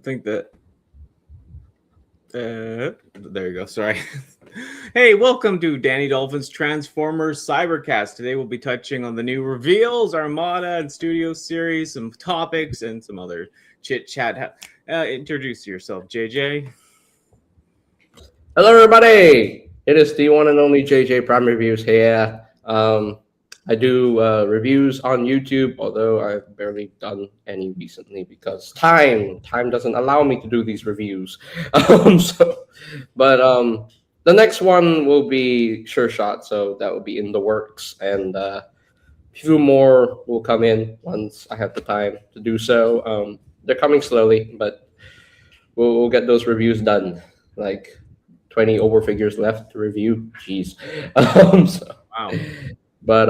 think that. There you go. Sorry. Hey, welcome to Danni Dolphin's Transformers Cybercast. Today we'll be touching on the new reveals, Armada and Studio Series, some topics, and some other chit chat. Introduce yourself, JJ. Hello, everybody. It is the one and only JJ Prime Reviews here. I do reviews on YouTube, although I've barely done any recently because time doesn't allow me to do these reviews. But the next one will be Sure Shot, so that will be in the works, and a few more will come in once I have the time to do so. They're coming slowly, but we'll get those reviews done. Like 20 overfigures left to review. Jeez. Wow. But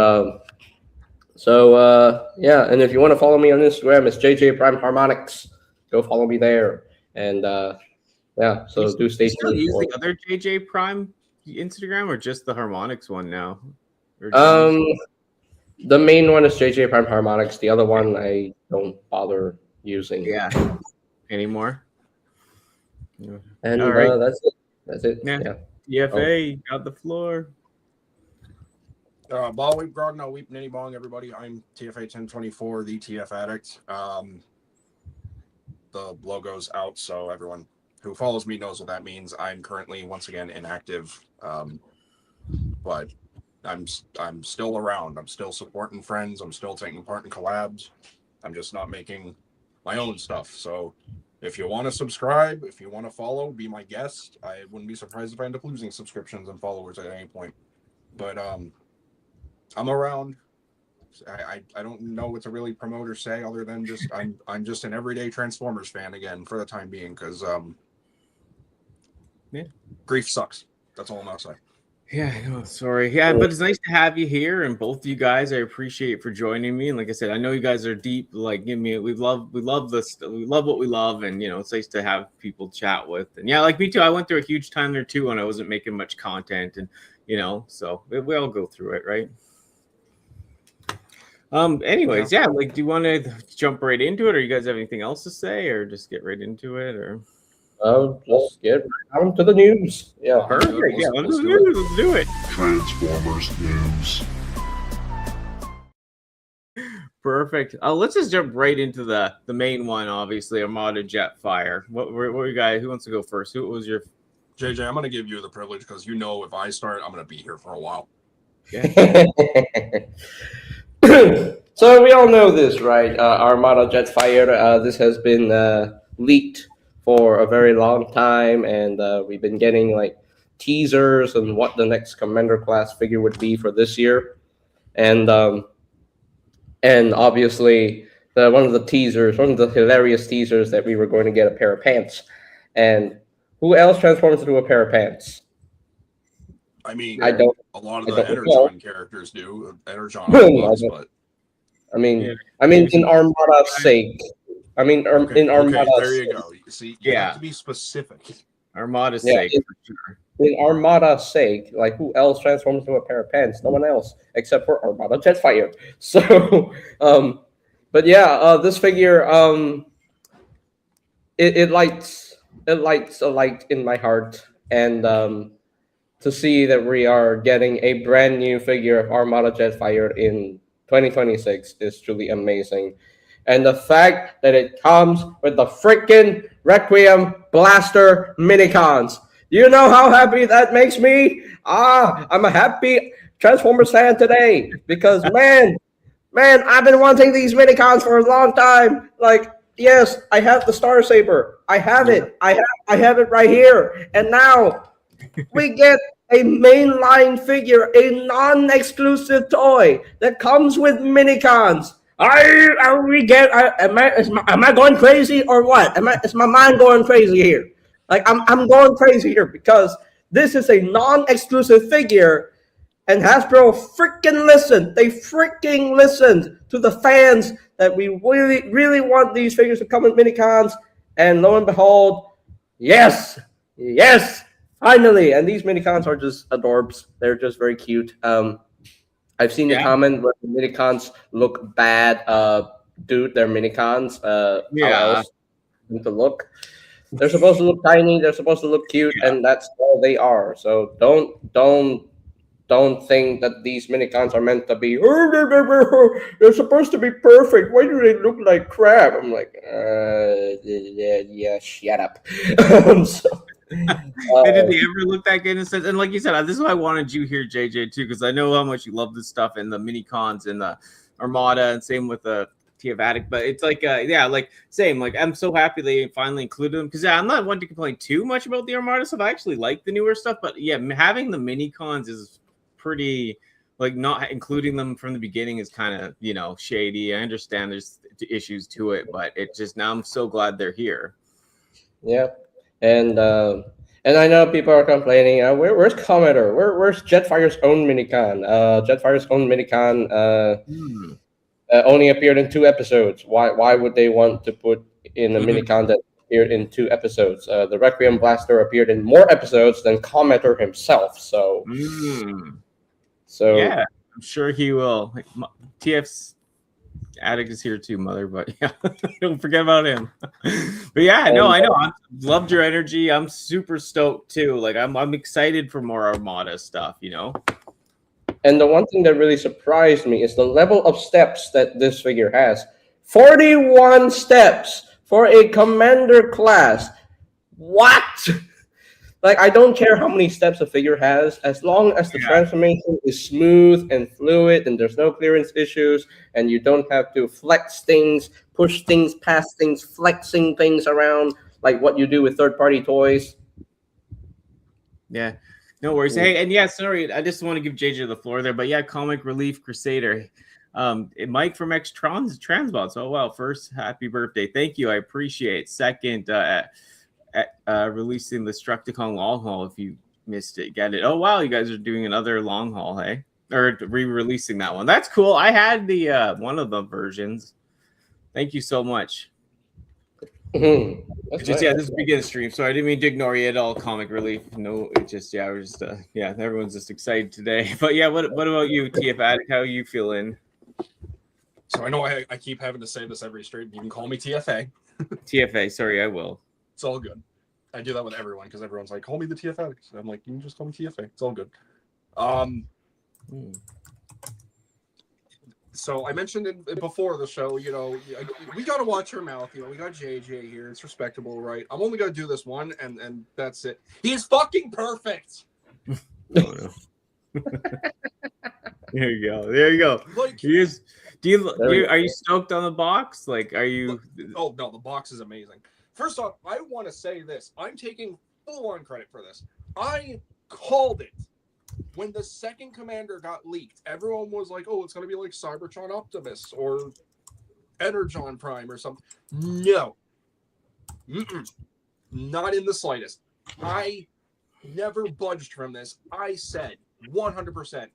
yeah, and if you want to follow me on Instagram, it's JJ Prime Harmonics. Go follow me there. And yeah, so do stay tuned. Still use the other JJ Prime Instagram or just the Harmonics one now? The main one is JJ Prime Harmonics. The other one I don't bother using. Yeah. Anymore. And all right. That's it. Yeah. TFA, got the floor. Ball weep, grog, no weep, ninny bong, everybody. I'm TFA 1024, the TF Addict. The logo's out, so everyone who follows me knows what that means. I'm currently once again inactive, but I'm still around. I'm still supporting friends. I'm still taking part in collabs. I'm just not making my own stuff. So if you want to subscribe, if you want to follow, be my guest. I wouldn't be surprised if I end up losing subscriptions and followers at any point. But I'm around. I don't know what to really promote or say other than just I'm just an everyday Transformers fan again for the time being because grief sucks. That's all I'm gonna say. Yeah, I know. Sorry. Yeah, but it's nice to have you here, and both of you guys. I appreciate for joining me. And like I said, I know you guys are deep. Like, we love this. We love what we love, and it's nice to have people chat with. And yeah, like me too. I went through a huge time there too when I wasn't making much content, and so we all go through it, right? Anyways, yeah. Like, do you want to jump right into it, or you guys have anything else to say, or just get right into it, or? Just get on to the news. Yeah, perfect. Yeah, let's do it. Transformers news. Perfect. Let's just jump right into the main one. Obviously, Armada Jetfire. What you guys? Who wants to go first? Who was your? JJ, I'm going to give you the privilege because if I start, I'm going to be here for a while. Okay. So we all know this, right? Armada Jetfire. This has been leaked for a very long time, and we've been getting like teasers on what the next Commander class figure would be for this year, and obviously one of the hilarious teasers that we were going to get a pair of pants, and who else transforms into a pair of pants? I mean, I don't. A lot of the Energon characters do. Energon, but I mean, in Armada's sake. In Armada's there you go. See, you have to be specific. Armada's sake, for sure. In Armada's sake, like who else transforms into a pair of pants? No one else except for Armada Jetfire. So, but yeah, this figure, it lights a light in my heart, and to see that we are getting a brand new figure of Armada Jetfire in 2026 is truly amazing. And the fact that it comes with the freaking Requiem Blaster Minicons. Do you know how happy that makes me? I'm a happy Transformers fan today because, man, I've been wanting these Minicons for a long time. Like, yes, I have the Star Saber. I have it. I have it right here. And now we get a mainline figure, a non-exclusive toy that comes with Minicons. Am I going crazy or what? Is my mind going crazy here? Like I'm going crazy here because this is a non-exclusive figure, and Hasbro freaking listened. They freaking listened to the fans that we really, really want these figures to come with Minicons, and lo and behold, yes, finally. And these Minicons are just adorbs. They're just very cute. I've seen the comment where the Minicons look bad. Dude, they're Minicons. them to look. They're supposed to look tiny. They're supposed to look cute, and that's all they are. So don't think that these minicons are meant to be. They're supposed to be perfect. Why do they look like crap? I'm like, yeah, shut up. Did they ever look that good in a sense? And like you said, this is why I wanted you here, JJ, too, because I know how much you love this stuff and the mini cons and the Armada, and same with the TF Addict. But it's like, like same. Like I'm so happy they finally included them because I'm not one to complain too much about the Armada stuff. I actually like the newer stuff, but yeah, having the mini cons is pretty. Like not including them from the beginning is kind of shady. I understand there's issues to it, but it just now I'm so glad they're here. Yeah, and I know people are complaining. Where's Cometer? Where's Jetfire's own minicon? Jetfire's own minicon only appeared in 2 episodes. Why would they want to put in a minicon that appeared in 2 episodes? The Requiem Blaster appeared in more episodes than Cometer himself. So yeah, I'm sure he will. Like, TF's Addict is here too, mother, but yeah, don't forget about him. But yeah, no, I know. I loved your energy. I'm super stoked too. Like I'm excited for more Armada stuff, And the one thing that really surprised me is the level of steps that this figure has. 41 steps for a commander class. What? Like, I don't care how many steps a figure has, as long as the transformation is smooth and fluid and there's no clearance issues and you don't have to flex things, push things past things, flexing things around like what you do with third-party toys. Yeah, no worries. Hey, and yeah, sorry, I just want to give JJ the floor there, but yeah, Comic Relief Crusader. Mike from Transbots. Oh, wow. First, happy birthday. Thank you. I appreciate. Second, releasing the Structicon long haul. If you missed it, get it. Oh wow, you guys are doing another long haul, hey? Or re-releasing that one. That's cool. I had the one of the versions. Thank you so much. This is begin stream. So I didn't mean to ignore you at all. Comic Relief. No, it just we're just everyone's just excited today. But yeah, what about you, TF Addict? How are you feeling? So I know I keep having to say this every stream. You can call me TFA. TFA. Sorry, I will. It's all good. I do that with everyone because everyone's like, call me the TF Addict. I'm like, you can just call me TFA. It's all good. So I mentioned it before the show, we got to watch our mouth. We got JJ here. It's respectable, right? I'm only going to do this one, and that's it. He's fucking perfect. Oh, no. There you go. Like, he is. Are you stoked on the box? Like, are you? Oh no, the box is amazing. First off, I want to say this. I'm taking full-on credit for this. I called it. When the second commander got leaked, everyone was like, oh, it's going to be like Cybertron Optimus or Energon Prime or something. No. Not in the slightest. I never budged from this. I said 100%,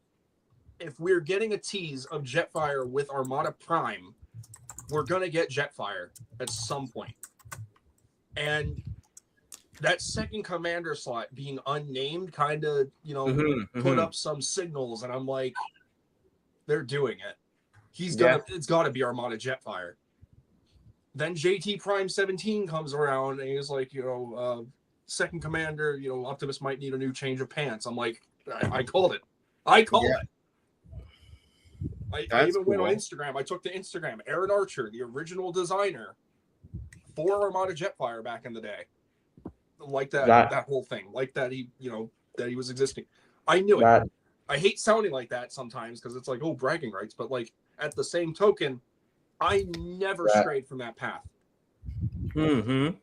if we're getting a tease of Jetfire with Armada Prime, we're going to get Jetfire at some point. And that second commander slot being unnamed kind of, put up some signals, and I'm like, they're doing it. It's got to be Armada Jetfire. Then JT Prime 17 comes around and he's like, second commander, Optimus might need a new change of pants. I'm like, I called it. I called it. I even went on Instagram. I took to Instagram. Aaron Archer, the original designer for Armada Jetfire back in the day. Like that whole thing. Like that he was existing. I knew it. I hate sounding like that sometimes because it's like, oh, bragging rights. But like at the same token, I never strayed from that path. Mm-hmm.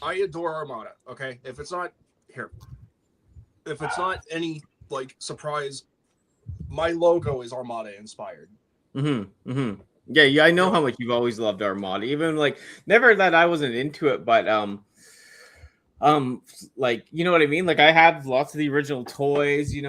I adore Armada. Okay. If it's not any like surprise, my logo is Armada inspired. Mm-hmm. Mm-hmm. Yeah, I know how much you've always loved Armada. Even like never that I wasn't into it, but like, you know what I mean? Like I have lots of the original toys, have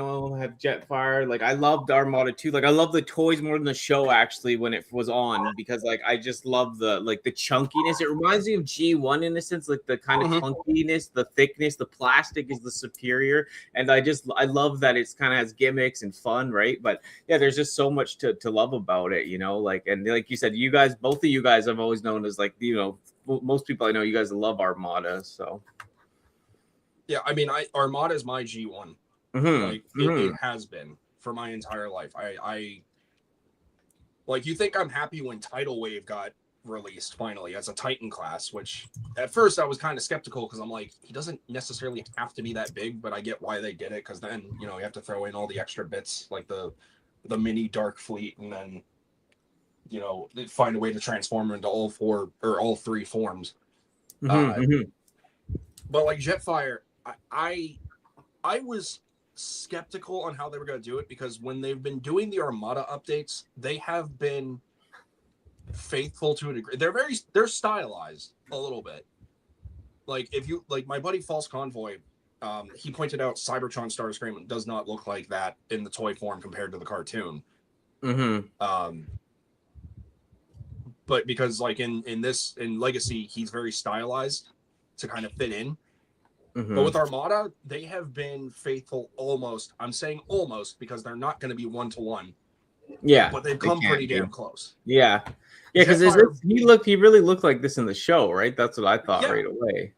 Jetfire. Like I loved Armada too. Like I love the toys more than the show actually when it was on, because like I just love the chunkiness. It reminds me of G1 in a sense, like the kind of clunkiness, the thickness, the plastic is the superior. And I love that it's kind of has gimmicks and fun, right? But yeah, there's just so much to love about it, like, and like you said, both of you guys I've always known as like, most people I know, you guys love Armada, so. Yeah, I mean, Armada is my G1. Like it has been for my entire life. I like, you think I'm happy when Tidal Wave got released finally as a Titan class, which at first I was kind of skeptical because I'm like, he doesn't necessarily have to be that big, but I get why they did it, because then, you know, you have to throw in all the extra bits like the mini Dark Fleet, and then, you know, they find a way to transform into all four or all three forms. But like Jetfire, I was skeptical on how they were going to do it, because when they've been doing the Armada updates, they have been faithful to a degree. They're stylized a little bit. Like, if you like my buddy False Convoy, he pointed out Cybertron Starscream does not look like that in the toy form compared to the cartoon. But because like in Legacy, he's very stylized to kind of fit in. But with Armada, they have been faithful almost. I'm saying almost because they're not going to be 1-to-1. Yeah, but they've come pretty damn close. Yeah, because he really looked like this in the show, right? That's what I thought right away.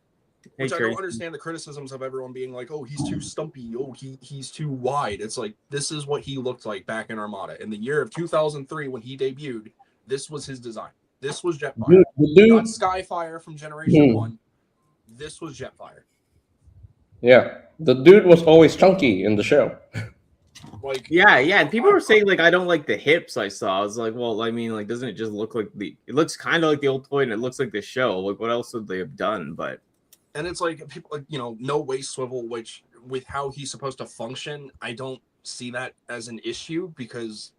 Which I don't understand the criticisms of everyone being like, "Oh, he's too stumpy. Oh, he's too wide." It's like, this is what he looked like back in Armada in the year of 2003 when he debuted. This was his design. This was Jetfire, not Skyfire from Generation 1. This was Jetfire. Yeah, the dude was always chunky in the show. Like, yeah, and people were saying like, I don't like the hips I saw. I was like, well, I mean, like, doesn't it just look like it looks kind of like the old toy, and it looks like the show. Like, what else would they have done? But and it's like, people, you know, no waist swivel, which with how he's supposed to function, I don't see that as an issue, because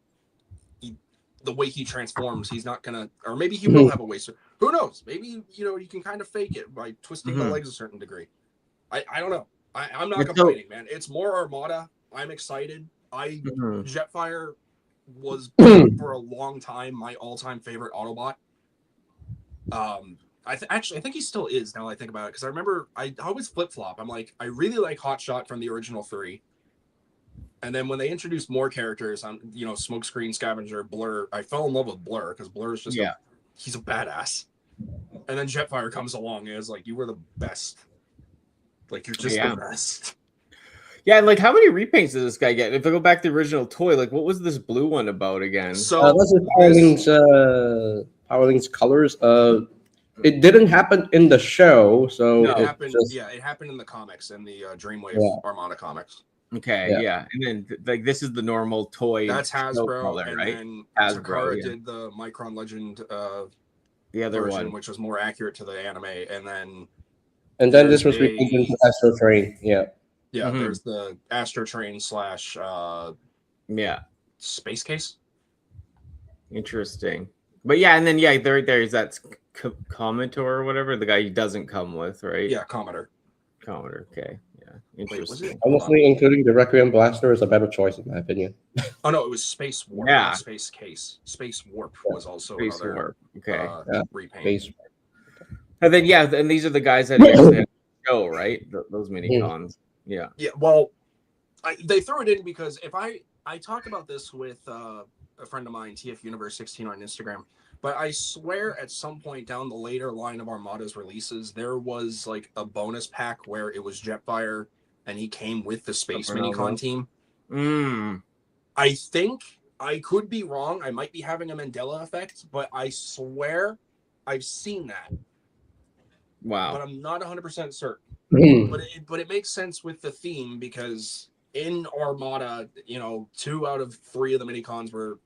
the way he transforms, he's not gonna, or maybe he will have a waist. Who knows? Maybe, you know, you can kind of fake it by twisting the legs a certain degree. I don't know. I'm not complaining, man. It's more Armada. I'm excited. Jetfire was for a long time my all-time favorite Autobot. I think he still is, now that I think about it, because I remember I always flip-flop. I'm like, I really like Hotshot from the original 3. And then when they introduced more characters on, you know, Smokescreen, Scavenger, Blur, I fell in love with Blur, because Blur is just he's a badass. And then Jetfire comes along and it's like, you were the best. Like, you're just the best. Yeah, and like, how many repaints did this guy get? If I go back to the original toy, like, what was this blue one about again? So that's Powerlink's colors. It didn't happen in the show, so it happened. It happened in the comics, in the Dreamwave Armada comics. Okay, and then like, this is the normal toy. That's Hasbro, color, and right? then Hasbro Takara did the Micron Legend the other version, one, which was more accurate to the anime, and then this was repainted into Astro Train. There's the Astro Train / Space Case. Interesting. But and then there's that Commodore or whatever, the guy he doesn't come with, right? Yeah, Commodore. Okay. Interesting. Honestly, including the Requiem Blaster is a better choice in my opinion. Oh no, it was Space Warp, not Space Case. Space Warp was also another repaint. And then and these are the guys that actually had the show, right? Those mini cons. Yeah. Well, they threw it in because if I talk about this with a friend of mine, TF Universe 16 on Instagram, but I swear at some point down the later line of Armada's releases, there was like a bonus pack where it was Jetfire and he came with the Space Minicon team. I think, I could be wrong, I might be having a Mandela effect, but I swear I've seen that. Wow. But I'm not 100% certain. But it makes sense with the theme, because in Armada, you know, 2 out of 3 of the minicons were,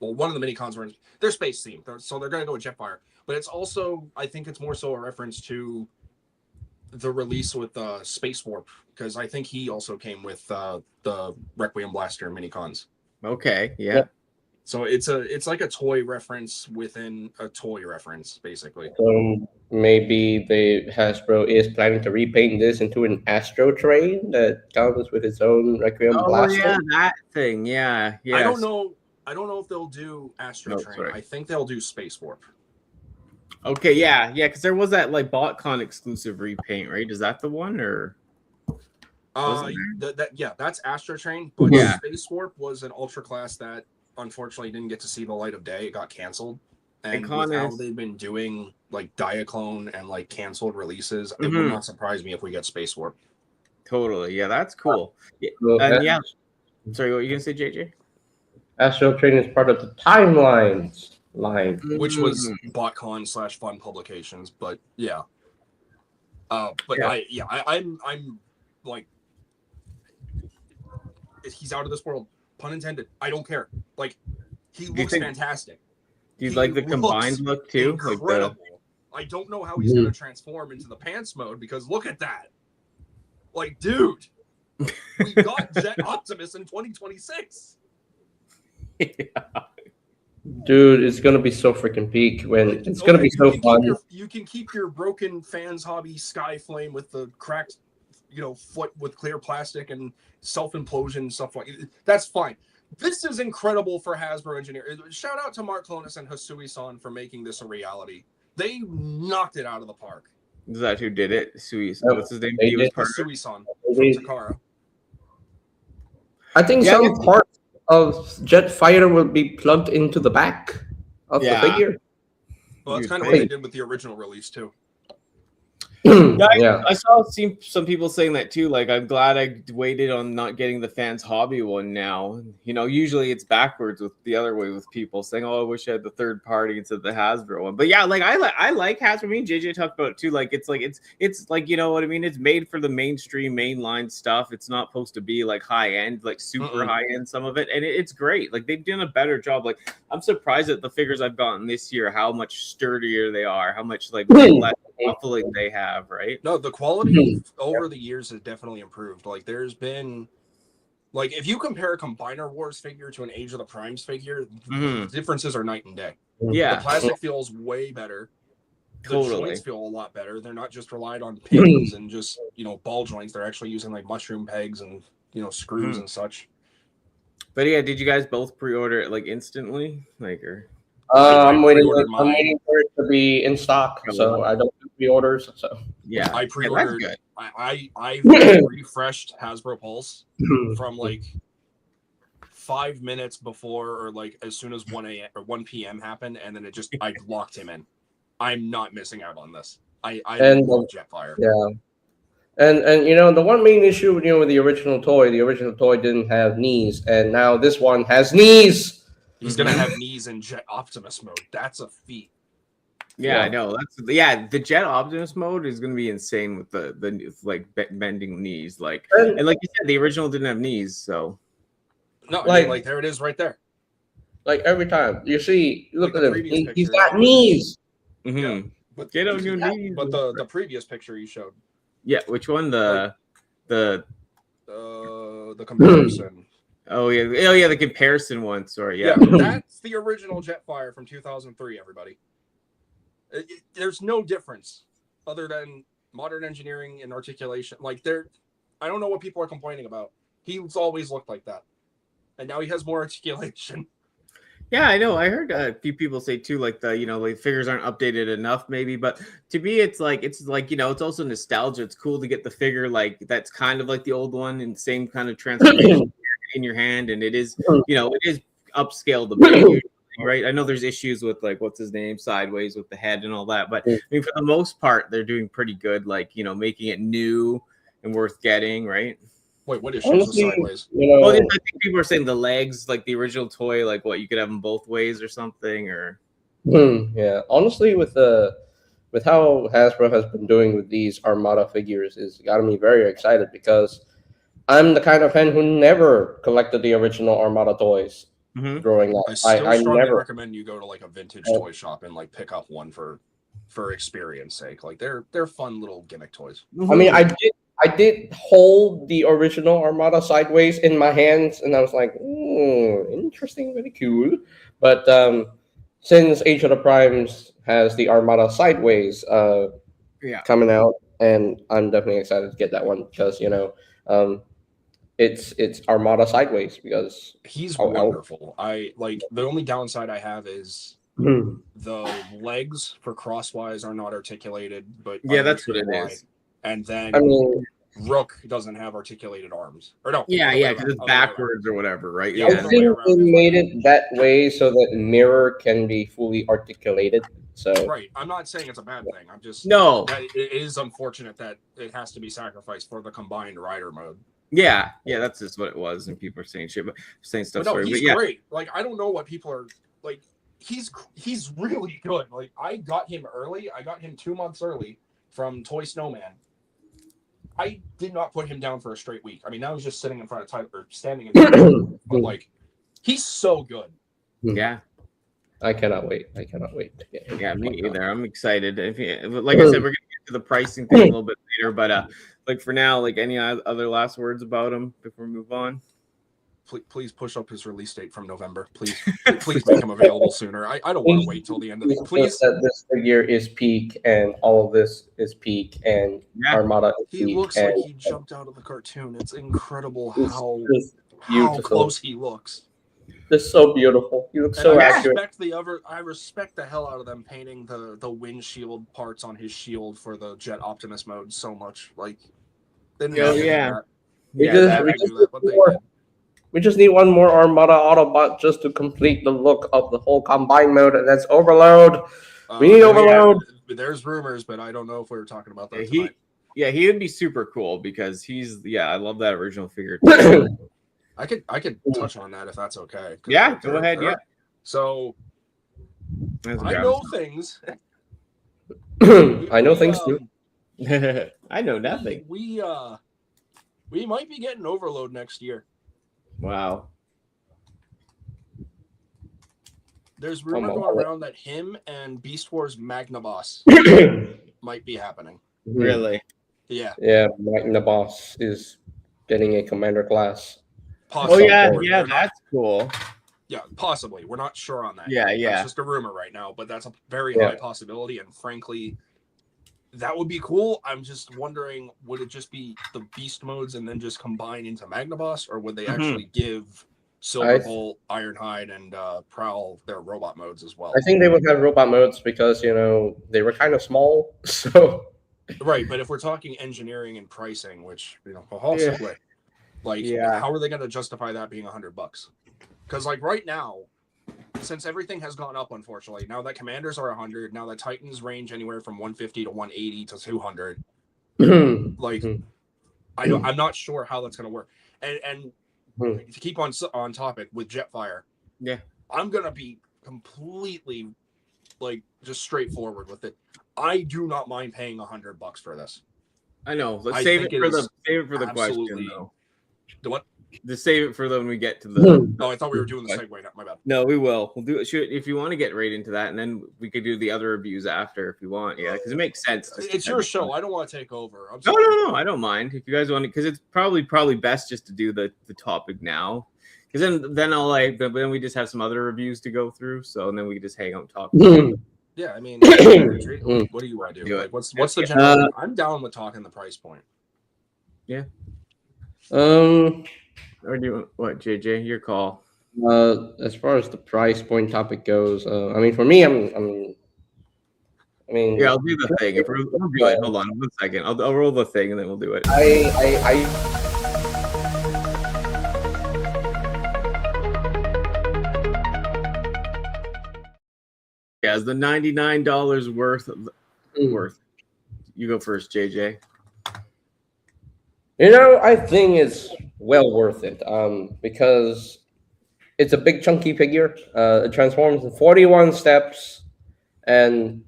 well, one of the minicons were they're space themed, so they're going to go with Jetfire. But it's also, I think it's more so a reference to the release with Space Warp, because I think he also came with the Requiem Blaster minicons. Okay, yeah. So it's like a toy reference within a toy reference, basically. So maybe Hasbro is planning to repaint this into an Astro Train that comes with its own Requiem Blaster. Yeah, that thing. Yeah. I don't know if they'll do Astro Train. Sorry. I think they'll do Space Warp. Okay, yeah, because there was that like BotCon exclusive repaint, right? Is that the one, or? That's Astro Train, but Space Warp was an ultra class that unfortunately didn't get to see the light of day. It got canceled. And with how they've been doing like Diaclone and like canceled releases, it would not surprise me if we get Space Warp. Totally. Yeah, that's cool. Yeah. Sorry, what were you gonna say, JJ? Astral Train is part of the Timelines line, which was BotCon/Fun Publications, but yeah. I'm like, he's out of this world, pun intended. I don't care. Like, he looks fantastic. Do you like the combined look too? Incredible. I don't know how he's gonna transform into the pants mode, because look at that. Like, dude, we got Jet Optimus in 2026. Yeah. Dude, it's gonna be so freaking peak when it's gonna be so fun. You can keep your broken fans hobby Skyflame with the cracked, foot with clear plastic and self-implosion stuff like that's fine. This is incredible for Hasbro engineering. Shout out to Mark Clonis and Hasui-san for making this a reality. They knocked it out of the park. Is that who did it? Hasui-san. What's his name? He was Hasui-san from Takara. I think some parts of Jetfire will be plugged into the back of the figure. Well, that's kind of what they did with the original release too. I saw some people saying that too. Like, I'm glad I waited on not getting the fans hobby one now. Usually it's backwards with the other way with people saying, "Oh, I wish I had the third party instead of the Hasbro one." But yeah, like I like Hasbro. Me and JJ talked about it too. Like it's like, you know what I mean. It's made for the mainstream, mainline stuff. It's not supposed to be like high end, like super high end. Some of it, and it's great. Like, they've done a better job. Like, I'm surprised at the figures I've gotten this year, how much sturdier they are, how much like less muffling they have, right? No, the quality over the years has definitely improved. Like, there's been, like, if you compare a Combiner Wars figure to an Age of the Primes figure, the differences are night and day. Yeah, the plastic feels way better. Totally. The joints feel a lot better. They're not just relied on pins and just ball joints. They're actually using like mushroom pegs and screws and such. But yeah, did you guys both pre-order it like instantly, like, or? I'm waiting for it to be in stock, so I don't do pre-orders. So yeah, I pre-ordered. Yeah, I refreshed Hasbro Pulse from like 5 minutes before, or like as soon as 1 a.m. or 1 p.m. happened, and then I locked him in. I'm not missing out on this. I love Jetfire. Yeah. And the one main issue with the original toy didn't have knees, and now this one has knees. He's gonna have knees in Jet Optimus mode. That's a feat. Yeah, I know. The Jet Optimus mode is gonna be insane with the like bending knees, like, and like you said, the original didn't have knees, so no, like there it is right there. Like every time you see, look at him, he's got knees. Yeah, but get on your knees. But the previous picture you showed. Yeah, which one? The comparison. Oh yeah, the comparison one. Sorry, yeah. That's the original Jetfire from 2003. Everybody, there's no difference other than modern engineering and articulation. Like, I don't know what people are complaining about. He's always looked like that, and now he has more articulation. Yeah, I know. I heard a few people say too, like like figures aren't updated enough, maybe. But to me, it's like it's also nostalgia. It's cool to get the figure like that's kind of like the old one and same kind of transformation in your hand, and it is it is upscaled a bit, right? I know there's issues with like what's his name, Sideways with the head and all that, but I mean for the most part they're doing pretty good, like making it new and worth getting, right? Wait, what issues with Sideways? Well, I think people are saying the legs, like the original toy, like what you could have them both ways or something, or yeah. Honestly, with how Hasbro has been doing with these Armada figures, is got me very excited because I'm the kind of fan who never collected the original Armada toys growing up. I strongly recommend you go to like a vintage toy shop and like pick up one for experience sake. Like they're fun little gimmick toys. I mean, I did hold the original Armada Sideways in my hands, and I was like, interesting, very cool. But since Age of the Primes has the Armada Sideways coming out, and I'm definitely excited to get that one because it's Armada Sideways because he's wonderful. I like the only downside I have is the legs for crosswise are not articulated, but yeah, that's what it is. And then Rook doesn't have articulated arms, or no? Yeah, other way yeah, around, because it's other way around. backwards or whatever, right? Yeah, I other way think around they is what made I it that way so that mirror can be fully articulated. So Right. I'm not saying it's a bad thing. I'm just No. that it is unfortunate that it has to be sacrificed for the combined rider mode. Yeah, that's just what it was, and people are saying shit, but saying stuff. But no, Sorry, he's but yeah, great. Like I don't know what people are like. He's really good. Like I got him early. I got him 2 months early from Toy Snowman. I did not put him down for a straight week. I mean, now he's just sitting in front of Tyler, standing in front of Tyler. But like, he's so good. yeah. I cannot wait. To get him. Yeah, me either. I'm excited. Like I said, we're gonna get to the pricing thing a little bit later, but like for now, like any other last words about him before we move on? Please push up his release date from November. Please make him available sooner. I don't want to wait till the end of the please. That this figure is peak, and all of this is peak, and Armada is peak. He looks like he jumped out of the cartoon. It's incredible how close he looks. It's so beautiful. He looks so accurate. I respect the hell out of them painting the windshield parts on his shield for the Jet Optimus mode so much. Like, they didn't We just need one more Armada Autobot just to complete the look of the whole combined mode, and that's Overload. We need Overload. There's rumors, but I don't know if we were talking about that tonight. He would be super cool because I love that original figure. I could touch on that if that's okay. Yeah, go ahead. Yeah. So I know things. I know things too. I know nothing. We might be getting Overload next year. Wow. There's rumor going around that him and Beast Wars Magnaboss might be happening. Really? Yeah. Yeah, Magnaboss is getting a commander class. Possibly. Oh yeah, that's cool. Yeah, possibly. We're not sure on that. Yeah. It's just a rumor right now, but that's a very high possibility, and frankly, that would be cool. I'm just wondering, would it just be the beast modes and then just combine into Magnaboss, or would they actually give Silverbolt, Ironhide, and Prowl their robot modes as well? I think they would have robot modes because, they were kind of small. So right, but if we're talking engineering and pricing, which, segue, how are they going to justify that being $100? Because right now, since everything has gone up, unfortunately, now that Commanders are 100, now that Titans range anywhere from 150 to 180 to 200. I'm not sure how that's going to work. And to keep on topic with Jetfire, I'm going to be completely just straightforward with it. I do not mind paying $100 for this. I know. Let's save it for the question though. The what? Just save it for when we get to the. Oh, I thought we were doing the segue. My bad. No, we will. We'll do it. If you want to get right into that, and then we could do the other reviews after if you want. Yeah, because it makes sense. It's your show. I don't want to take over. No. I don't mind if you guys want to, because it's probably best just to do the topic now. Because then then we just have some other reviews to go through. So and then we can just hang out and talk. Yeah, I mean, what do you want to do? What's the general? I'm down with talking the price point. Yeah. Or do you what, JJ? Your call. As far as the price point topic goes, I mean, for me, yeah, I'll do the thing. If we're good, hold on 1 second. I'll roll the thing and then we'll do it. Yeah, is the $99 worth? You go first, JJ. I think it's well worth it because it's a big chunky figure. It transforms in 41 steps, and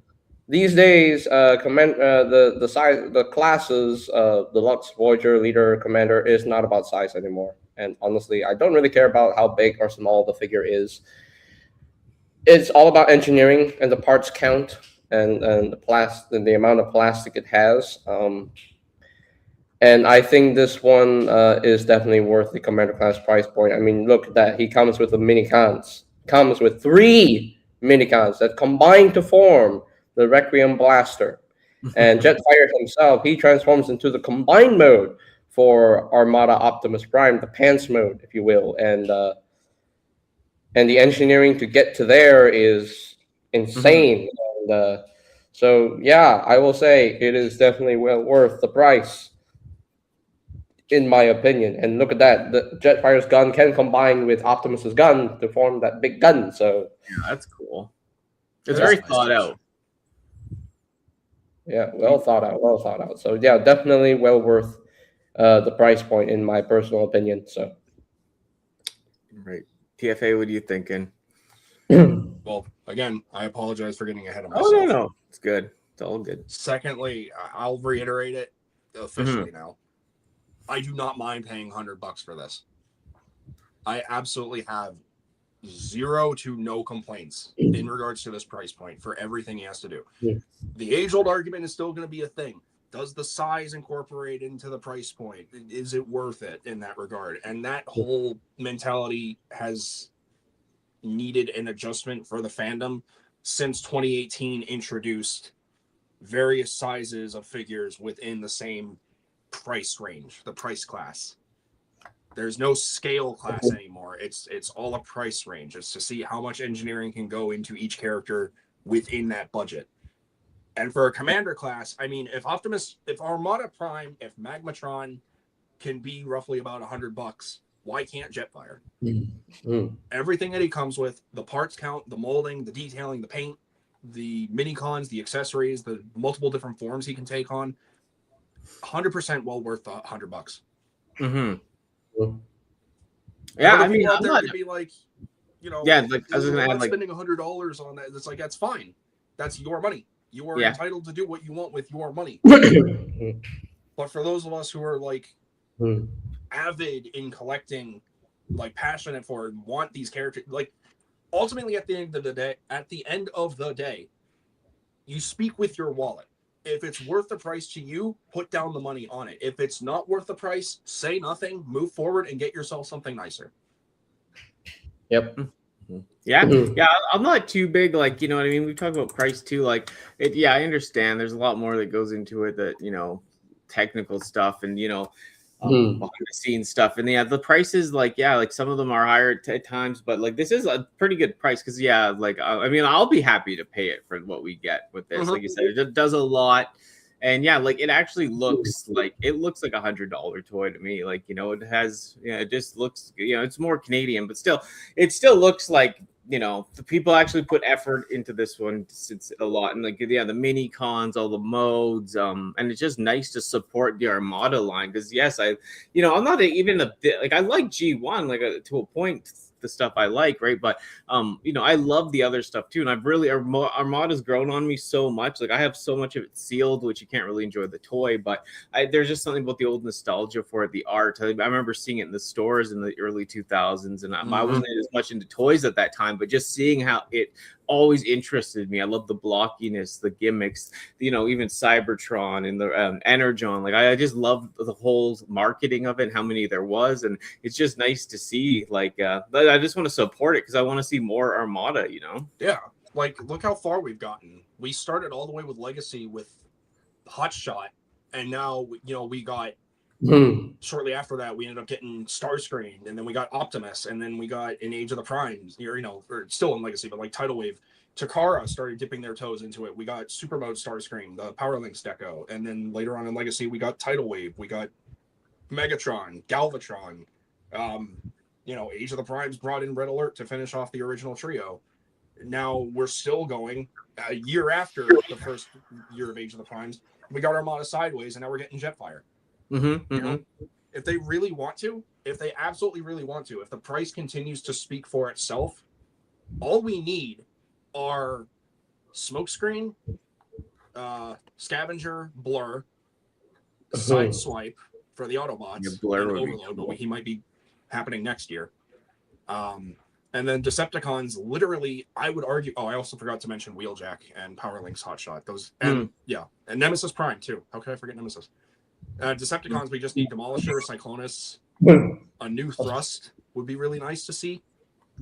these days, the size, the classes, Deluxe, Voyager, Leader, Commander is not about size anymore. And honestly, I don't really care about how big or small the figure is. It's all about engineering and the parts count and the amount of plastic it has. And I think this one is definitely worth the Commander class price point. I mean, look at that. He comes with the mini-cons. Comes with 3 mini-cons that combine to form the Requiem Blaster. And Jetfire himself, he transforms into the combined mode for Armada Optimus Prime, the pants mode, if you will. And the engineering to get to there is insane. And so, yeah, I will say it is definitely well worth the price. in my opinion. And look at that, the Jetfire's gun can combine with Optimus's gun to form that big gun. So Yeah, that's cool. It's That very is nice thought touch. out. yeah, well thought out, well thought out. So yeah, definitely well worth the price point in my personal opinion. So Right. TFA, what are you thinking? Well, again, I apologize for getting ahead of Oh, myself. no. It's good. It's all good. Secondly, I'll reiterate it officially now. I do not mind paying $100 for this. I absolutely have 0 to no complaints in regards to this price point for everything he has to do. Yeah. The age-old argument is still going to be a thing. Does the size incorporate into the price point? Is it worth it in that regard? And that whole mentality has needed an adjustment for the fandom since 2018 introduced various sizes of figures within the same price range, the price class. There's no scale class anymore. It's all a price range. It's to see how much engineering can go into each character within that budget. And for a commander class, I mean, if Armada Prime, if Magmatron can be roughly about $100, why can't Jetfire? Everything that he comes with, the parts count, the molding, the detailing, the paint, the mini-cons, the accessories, the multiple different forms he can take on, 100% well worth the $100. Yeah, Other I mean, people out I'm there not. could be like, Yeah, like I was gonna I'm add, not like, spending $100 on that. It's like, that's fine. That's your money. You are entitled to do what you want with your money. But for those of us who are like avid in collecting, like passionate for it, want these characters, like ultimately at the end of the day, you speak with your wallet. If it's worth the price to you, put down the money on it. If it's not worth the price, say nothing, move forward, and get yourself something nicer. Yep. Yeah, I'm not too big, like, you know what I mean? We've talked about price too, like it. Yeah, I understand there's a lot more that goes into it, that, you know, technical stuff and, you know, behind the scenes stuff. And yeah, the prices, like, yeah, like some of them are higher at times, but like this is a pretty good price because, yeah, like I mean, I'll be happy to pay it for what we get with this. Like you said, it does a lot. And yeah, like it actually looks like $100 toy to me. Like, you know, it has, yeah, it just looks, you know, it's more Canadian, but still, it still looks like, you know, the people actually put effort into this one. It's a lot. And like, yeah, the mini cons, all the modes, and it's just nice to support the Armada line. Because yes, I'm not even a bit, like, I like G1, like, to a point, the stuff I like, right? But you know, I love the other stuff too, and I've really, Armada's grown on me so much. Like, I have so much of it sealed, which you can't really enjoy the toy, but there's just something about the old nostalgia for it, the art. I remember seeing it in the stores in the early 2000s, and I wasn't as much into toys at that time, but just seeing how it always interested me. I love the blockiness, the gimmicks, you know, even Cybertron and the Energon. Like, I just love the whole marketing of it and how many there was, and it's just nice to see. Like, I just want to support it because I want to see more Armada, you know? Yeah, like, look how far we've gotten. We started all the way with Legacy with Hotshot, and now, you know, we got shortly after that, we ended up getting Starscream, and then we got Optimus, and then we got in Age of the Primes, you know, or still in Legacy, but like Tidal Wave. Takara started dipping their toes into it. We got Super Mode Starscream, the Power Links deco, and then later on in Legacy, we got Tidal Wave, we got Megatron, Galvatron. You know, Age of the Primes brought in Red Alert to finish off the original trio. Now we're still going a year after the first year of Age of the Primes. We got Armada Sideways, and now we're getting Jetfire. You know, if they really want to, if they absolutely really want to, if the price continues to speak for itself, all we need are Smokescreen, Scavenger, Blur, Sideswipe for the Autobots, Yeah, Blur and would be Overload, cool. but he might be happening next year. And then Decepticons, literally, I would argue. Oh, I also forgot to mention Wheeljack and Power Links Hotshot. Those, and yeah, and Nemesis Prime too. How could I forget Nemesis? Decepticons, we just need Demolisher, Cyclonus, a new Thrust would be really nice to see.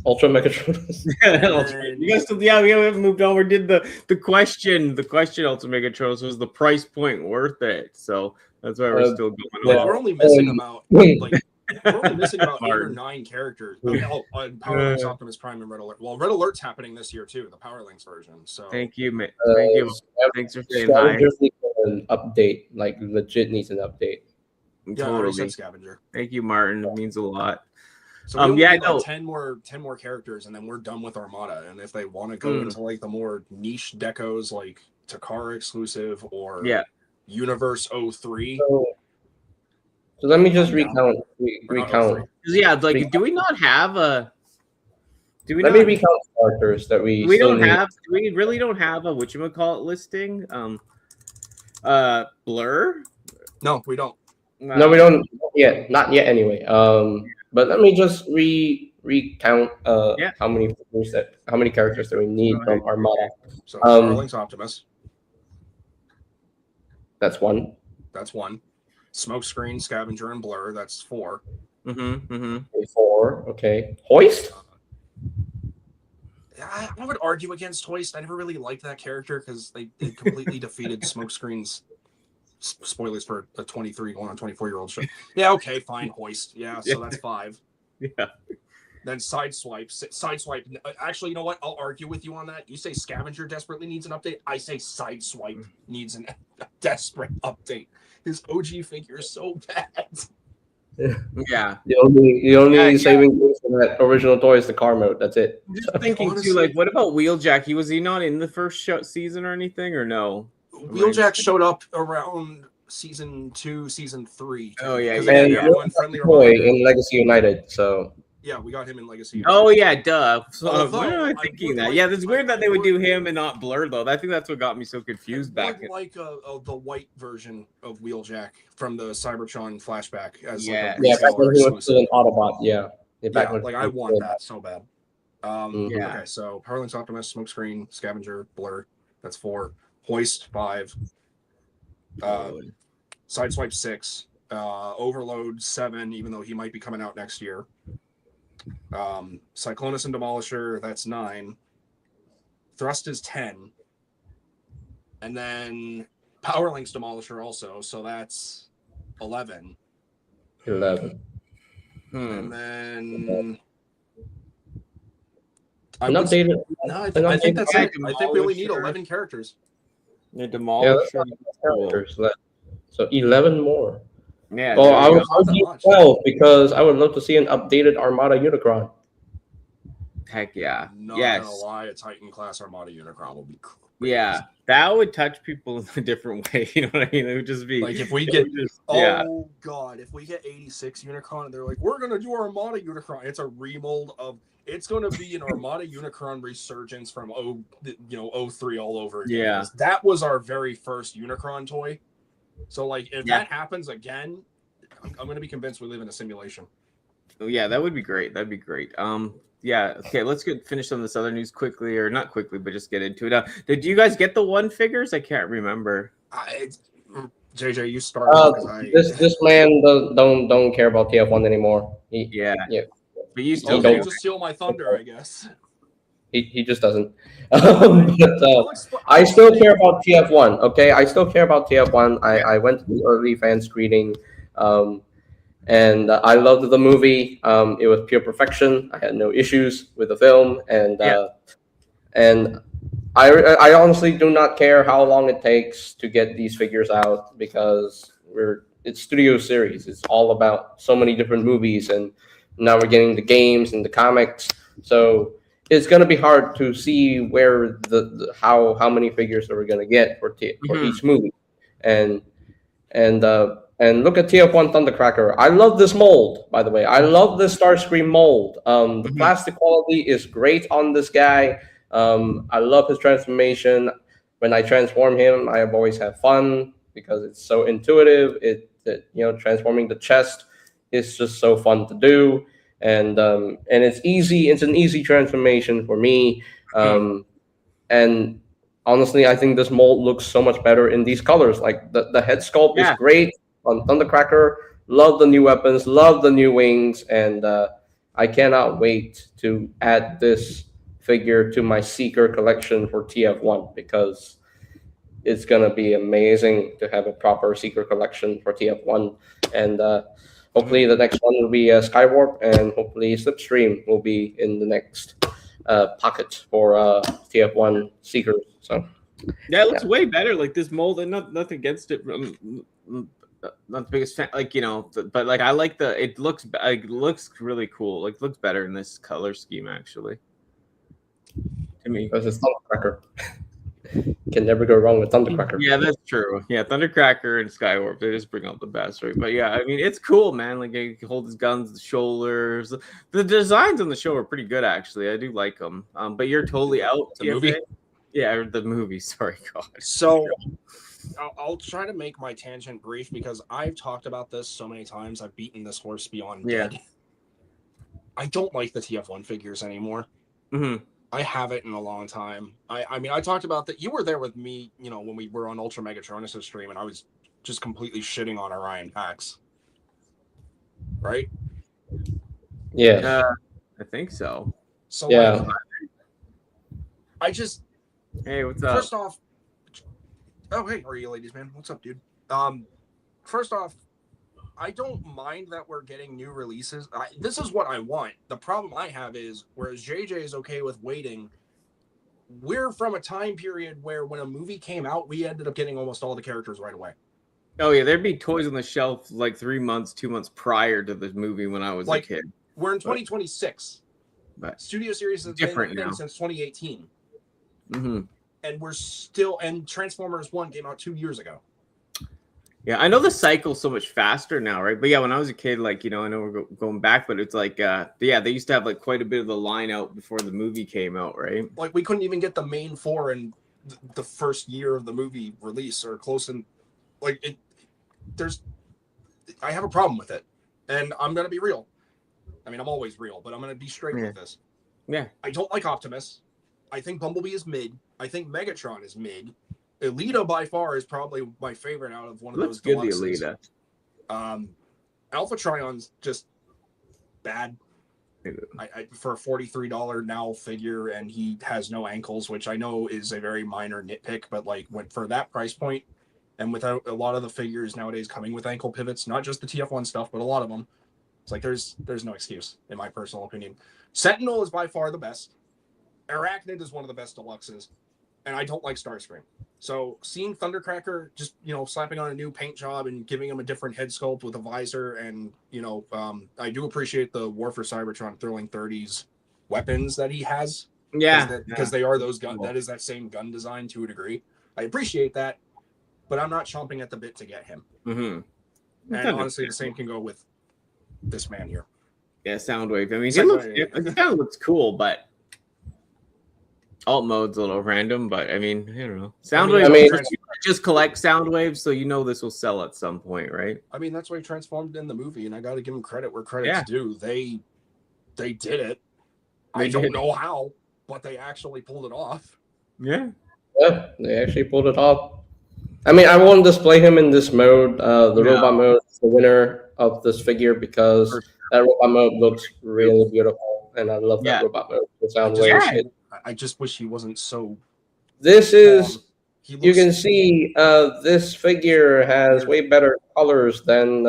Ultra Megatron. You guys still, yeah, we haven't moved on. We did the question. The question, Ultra Megatron, was the price point worth it? So that's why we're still going on. Like, we're only missing about like. We're only missing about 8 or 9 characters. Power Links, Optimus Prime, and Red Alert. Well, Red Alert's happening this year too, the Power Links version. So thank you, mate. Thank you. Thanks for saying hi. Scavengers need an update. Like, legit needs an update. Yeah, I already Totally. said Scavenger. Thank you, Martin. It means a lot. So we only yeah, need no. like 10 more characters, and then we're done with Armada. And if they want to go into like the more niche decos, like Takara exclusive or Universe 03. So let me just I'm down. recount. Yeah, like, do we not have a? Do we? Let me recount characters that we. We don't have. We really don't have a whatchamacallit listing. Blur. No, we don't. No, we don't yet. Not yet, anyway. But let me just recount how many characters that we need from Armada. So Starlink's Optimus. That's one. Smokescreen, Scavenger, and Blur. That's 4. 4. Okay. Hoist. I would argue against Hoist. I never really liked that character because they completely defeated Smokescreen's. Spoilers for a 23 going on 24-year-old show. Yeah, okay, fine. Hoist. Yeah, so that's 5. Yeah. Then Sideswipe. Actually, you know what? I'll argue with you on that. You say Scavenger desperately needs an update. I say Sideswipe needs a desperate update. His OG figure is so bad. Yeah. The only saving grace for that original toy is the car mode. That's it. I'm just thinking too, like, what about Wheeljack? Was he not in the first season or anything, or no? Wheeljack showed up around season 2, season 3. Oh yeah, and friendly toy in Legacy United. So yeah, we got him in Legacy United. Oh yeah, duh. So, why am I thinking that? Like, yeah, it's weird that they would do him and not Blur though. I think that's what got me so confused back. Like the white version of Wheeljack from the Cybertron flashback as back when he was still an Autobot. Yeah, like I want that so bad. Yeah. Okay, so Powerlinks Optimus, Smokescreen, Scavenger, Blur. That's 4. Hoist 5. Sideswipe 6. Overload 7, even though he might be coming out next year. Cyclonus and Demolisher, that's 9. Thrust is 10. And then Powerlinks Demolisher also, so that's 11. 11. And then I think that's it. I think we only need 11 characters. The Demolisher. Characters left. So 11 more. Yeah. Well, I would argue 12 because I would love to see an updated Armada Unicron. Heck yeah. Not gonna lie, a Titan class Armada Unicron will be cool. Yeah, that would touch people in a different way. You know what I mean? It would just be like if we get God, if we get 86 Unicron and they're like, we're gonna do Armada Unicron. It's a remold of it's gonna be an Armada Unicron resurgence from 03 all over again. Yeah. That was our very first Unicron toy. So like if that happens again, I'm gonna be convinced we live in a simulation. Oh yeah, that would be great. That'd be great. Yeah. Okay, let's finish some of this other news quickly, or not quickly, but just get into it. Did you guys get the one figures? I can't remember. JJ, you started. This man don't care about TF1 anymore. But you still don't just steal my thunder, I guess. He just doesn't. I still care about TF1. Okay, I still care about TF1. I went to the early fan screening. And I loved the movie. It was pure perfection. I had no issues with the film, and I honestly do not care how long it takes to get these figures out because it's Studio Series. It's all about so many different movies, and now we're getting the games and the comics. So it's gonna be hard to see where how many figures that we're gonna get for each movie, and look at TF1 Thundercracker. I love this mold, by the way. I love this Starscream mold. The plastic quality is great on this guy. I love his transformation. When I transform him, I have always had fun because it's so intuitive. Transforming the chest is just so fun to do, and it's easy. It's an easy transformation for me. And honestly, I think this mold looks so much better in these colors. Like the head sculpt is great on Thundercracker. Love the new weapons, love the new wings, and I cannot wait to add this figure to my Seeker collection for TF1 because it's gonna be amazing to have a proper Seeker collection for TF1. And hopefully the next one will be Skywarp, and hopefully Slipstream will be in the next pocket for TF1 Seekers. So yeah, it looks way better. Like this mold, and nothing against it. not the biggest fan, like, you know, but like I like it looks really cool. Like looks better in this color scheme actually. To me. Because it's Thundercracker. Can never go wrong with Thundercracker. Yeah, that's true. Yeah, Thundercracker and Skywarp, they just bring out the best, right? But yeah, I mean, it's cool, man. Like he can hold his guns, the shoulders. The designs on the show are pretty good, actually. I do like them. But you're totally out. The movie? Yeah, or the movie. Sorry, God. So I'll try to make my tangent brief because I've talked about this so many times. I've beaten this horse beyond dead. I don't like the TF1 figures anymore. Mm-hmm. I haven't in a long time. I mean, I talked about that. You were there with me, you know, when we were on Ultra Megatronus' stream, and I was just completely shitting on Orion Pax. Right? Yeah. I think so. So, Yeah. like, I just... Hey, what's up? First off... Oh, hey, how are you, ladies, man? What's up, dude? First off, I don't mind that we're getting new releases. This is what I want. The problem I have is, whereas JJ is okay with waiting, we're from a time period where when a movie came out, we ended up getting almost all the characters right away. Oh, yeah, there'd be toys on the shelf like 3 months, 2 months prior to the movie when I was a kid. We're in 2026. But Studio Series has different been a thing now. since 2018. Mm-hmm. And we're still... And Transformers 1 came out 2 years ago. Yeah, I know the cycle's so much faster now, right? But yeah, when I was a kid, like, you know, I know we're going back, but it's like, yeah, they used to have like quite a bit of the line out before the movie came out, right? Like, we couldn't even get the main four in the first year of the movie release or close in. Like, I have a problem with it. And I'm going to be real. I mean, I'm always real, but I'm going to be straight with this. Yeah. I don't like Optimus. I think Bumblebee is mid. I think Megatron is mid. Elita by far is probably my favorite out of one of those good, deluxes. the Elita. Alpha Trion's just bad. For a $43 now figure, and he has no ankles, which I know is a very minor nitpick, but like for that price point, and without a lot of the figures nowadays coming with ankle pivots, not just the TF1 stuff, but a lot of them, it's like there's no excuse in my personal opinion. Sentinel is by far the best. Arachnid is one of the best deluxes, and I don't like Starscream. So seeing Thundercracker just, you know, slapping on a new paint job and giving him a different head sculpt with a visor, and, you know, I do appreciate the War for Cybertron throwing 30s weapons that he has. Yeah. Because they are those guns. That is that same gun design to a degree. I appreciate that, but I'm not chomping at the bit to get him. Mm-hmm. And honestly, the same can go with this man here. Yeah, Soundwave. I mean, it kind of looks cool, but alt mode's a little random, but I mean, I don't know. Soundwave, just collect Soundwaves, so you know this will sell at some point, right? I mean, that's why he transformed in the movie, and I got to give him credit where credit's due. They did it. I don't know how, but they actually pulled it off. Yeah. Yeah, they actually pulled it off. I mean, I won't display him in this mode. Robot mode is the winner of this figure because that robot mode looks really beautiful, and I love that robot mode. The Soundwave. I just wish he wasn't so... This is... You can see this figure has way better colors than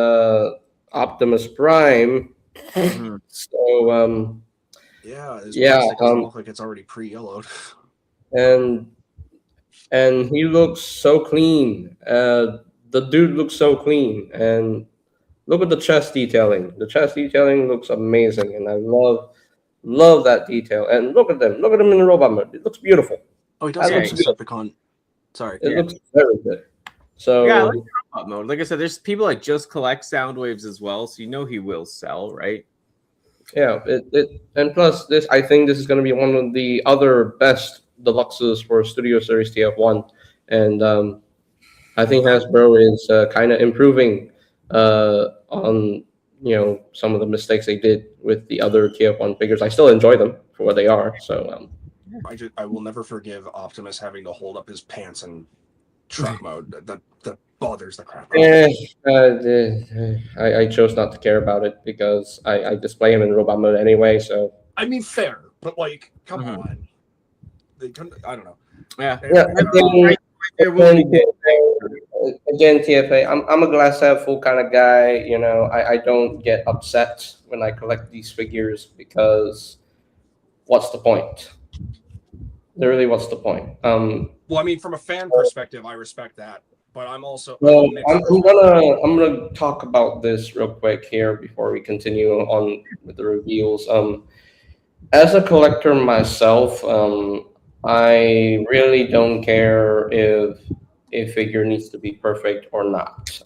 Optimus Prime. Mm-hmm. So, his plastic doesn't look like it's already pre-yellowed. And he looks so clean. The dude looks so clean. And look at the chest detailing. The chest detailing looks amazing, and I love that detail. And look at them. Look at them in the robot mode. It looks beautiful. Oh, he does have a Decepticon. Sorry. It looks very good. So yeah, I like robot mode. Like I said, there's people that just collect Soundwaves as well, so you know he will sell, right? Yeah, and plus this, I think this is going to be one of the other best deluxes for Studio Series TF1, and I think Hasbro is kind of improving on some of the mistakes they did with the other TF1 figures. I still enjoy them for what they are. So I will never forgive Optimus having to hold up his pants in truck mode. That bothers the crap out of me. I chose not to care about it because I display him in robot mode anyway. So I mean, fair, but like, come on. I don't know. Yeah. Again, TFA, I'm a glass half full kind of guy. You know, I don't get upset when I collect these figures because what's the point? Literally, what's the point? Well, I mean, from a fan perspective, I respect that. but I'm also Well, I'm a I'm, mixed I'm person. gonna I'm gonna talk about this real quick here before we continue on with the reveals. As a collector myself, I really don't care if a figure needs to be perfect or not.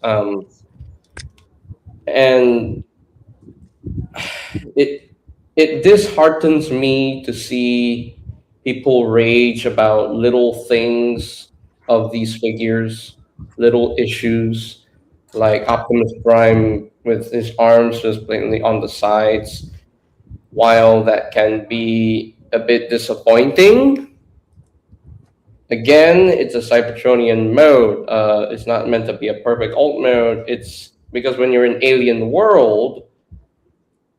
And it it disheartens me to see people rage about little things of these figures, little issues, like Optimus Prime with his arms just blatantly on the sides. While that can be a bit disappointing, again, it's a Cybertronian mode. It's not meant to be a perfect alt mode. It's because when you're in alien world,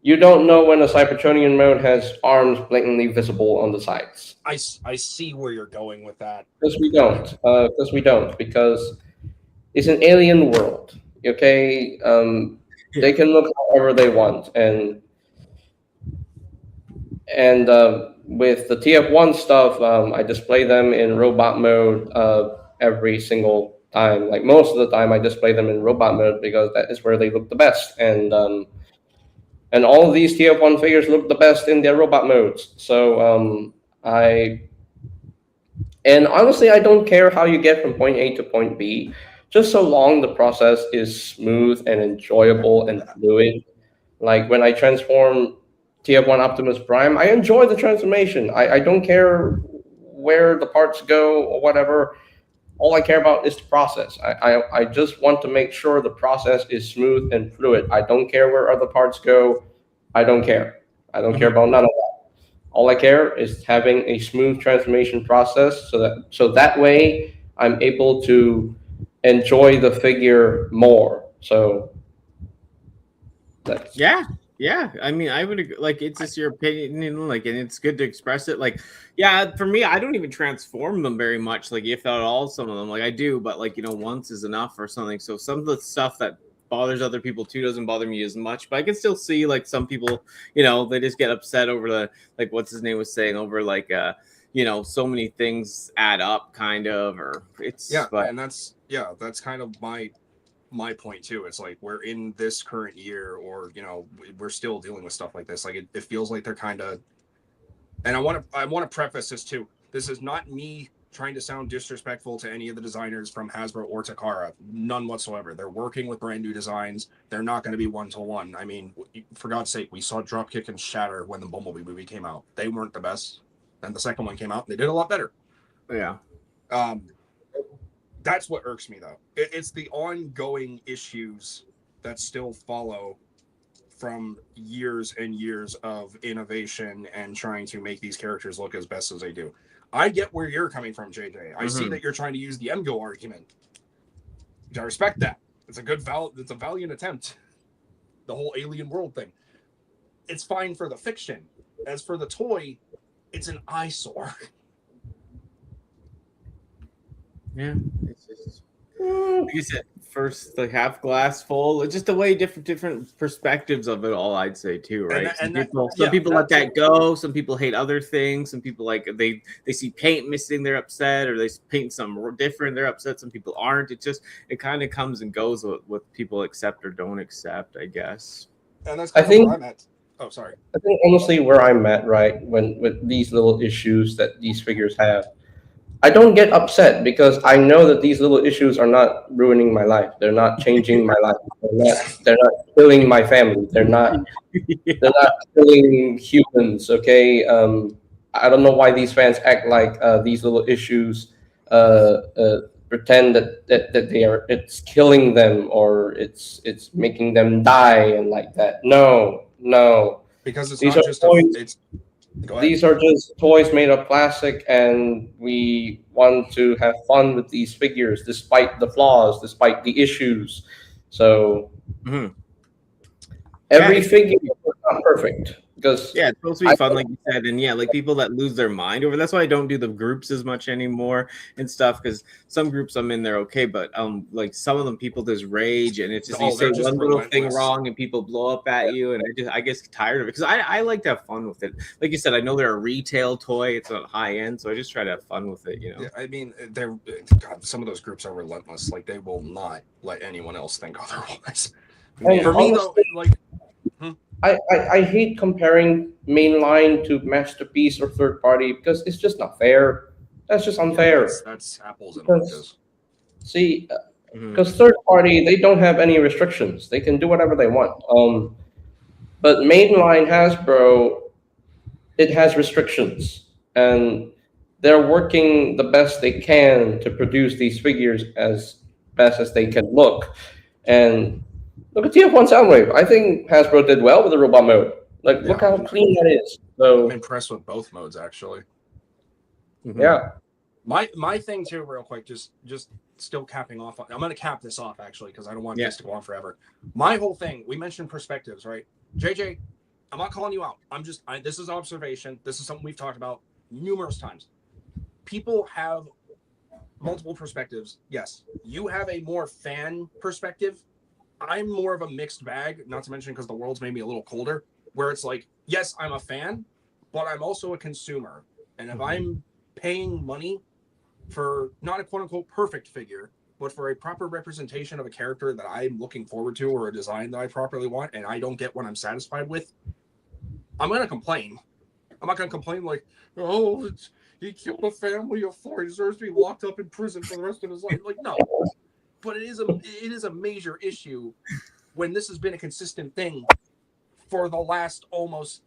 you don't know when a Cybertronian mode has arms blatantly visible on the sides. I see where you're going with that. Because we don't. Because it's an alien world. Okay, they can look however they want, and with the TF1 stuff, I display them in robot mode every single time. Like most of the time, I display them in robot mode because that is where they look the best, and all of these TF1 figures look the best in their robot modes. So I and honestly, I don't care how you get from point A to point B, just so long the process is smooth and enjoyable and fluid. Like when I transform TF1 Optimus Prime, I enjoy the transformation. I don't care where the parts go or whatever. All I care about is the process. I just want to make sure the process is smooth and fluid. I don't care where other parts go. I don't care. I don't care about none of that. All I care is having a smooth transformation process so that way I'm able to enjoy the figure more. So that's Yeah, I mean, I would like it's just your opinion, like, and it's good to express it. Like, yeah, for me, I don't even transform them very much, like if at all. Some of them, like I do, but like once is enough or something. So some of the stuff that bothers other people too doesn't bother me as much. But I can still see like some people, they just get upset over the like what's his name was saying over like so many things add up, kind of, or it's but and that's kind of my point too. It's like we're in this current year, or we're still dealing with stuff like this. Like it feels like they're kind of, and I want to preface this too. This is not me trying to sound disrespectful to any of the designers from Hasbro or Takara. None whatsoever. They're working with brand new designs. They're not going to be one-to-one. I mean, for God's sake, we saw Dropkick and Shatter when the Bumblebee movie came out. They weren't the best. Then the second one came out, and they did a lot better. yeah. That's what irks me, though. It's the ongoing issues that still follow from years and years of innovation and trying to make these characters look as best as they do. I get where you're coming from, JJ. I see that you're trying to use the MGO argument. I respect that. It's a valiant attempt. The whole alien world thing. It's fine for the fiction. As for the toy, it's an eyesore. Yeah, it's just like you said, first like half glass full. It's just the way different perspectives of it all. I'd say too, right? Some people let that go. Some people hate other things. Some people like they see paint missing, they're upset, or they paint something different, they're upset. Some people aren't. It kind of comes and goes with what people accept or don't accept, I guess. And that's kind of where I'm at. Oh, sorry. I think honestly where I'm at, right, when with these little issues that these figures have, I don't get upset because I know that these little issues are not ruining my life. They're not changing my life. They're not killing my family. They're not killing humans. Okay. I don't know why these fans act like these little issues pretend that it's killing them or it's making them die and like that. No. Because it's These not are just toys. Go These are just toys made of plastic, and we want to have fun with these figures despite the flaws, despite the issues. So every figure is not perfect. because Yeah, it's supposed to be fun, like you said, and yeah, like people that lose their mind over. That's why I don't do the groups as much anymore and stuff. Because some groups I'm in, they're okay, but like some of them, people just rage, and it's just you say they're just one little thing relentless. wrong, and people blow up at you, and I get tired of it because I like to have fun with it. Like you said, I know they're a retail toy; it's not high end, so I just try to have fun with it. You know. Yeah, I mean, some of those groups are relentless. Like they will not let anyone else think otherwise. And For me, though, like. I hate comparing mainline to masterpiece or third party because it's just not fair. That's just unfair. That's apples and Because- oranges. See, because third party they don't have any restrictions. They can do whatever they want. But mainline Hasbro, it has restrictions, and they're working the best they can to produce these figures as best as they can look. And look at TF1 Soundwave. I think Hasbro did well with the robot mode. Like, look how clean that is. I'm So impressed with both modes, actually. yeah, My thing too, real quick, just still capping off. I'm gonna cap this off actually because I don't want this to go on forever. My whole thing, we mentioned perspectives, right? JJ, I'm not calling you out. This is observation. This is something we've talked about numerous times. People have multiple perspectives. Yes, you have a more fan perspective. I'm more of a mixed bag, not to mention because the world's made me a little colder, where it's like, yes, I'm a fan, but I'm also a consumer. And if I'm paying money for not a quote unquote perfect figure, but for a proper representation of a character that I'm looking forward to or a design that I properly want, and I don't get what I'm satisfied with, I'm going to complain. I'm not going to complain like, oh, he killed a family of 4. He deserves to be locked up in prison for the rest of his life. Like, no. But it is a major issue when this has been a consistent thing for the last almost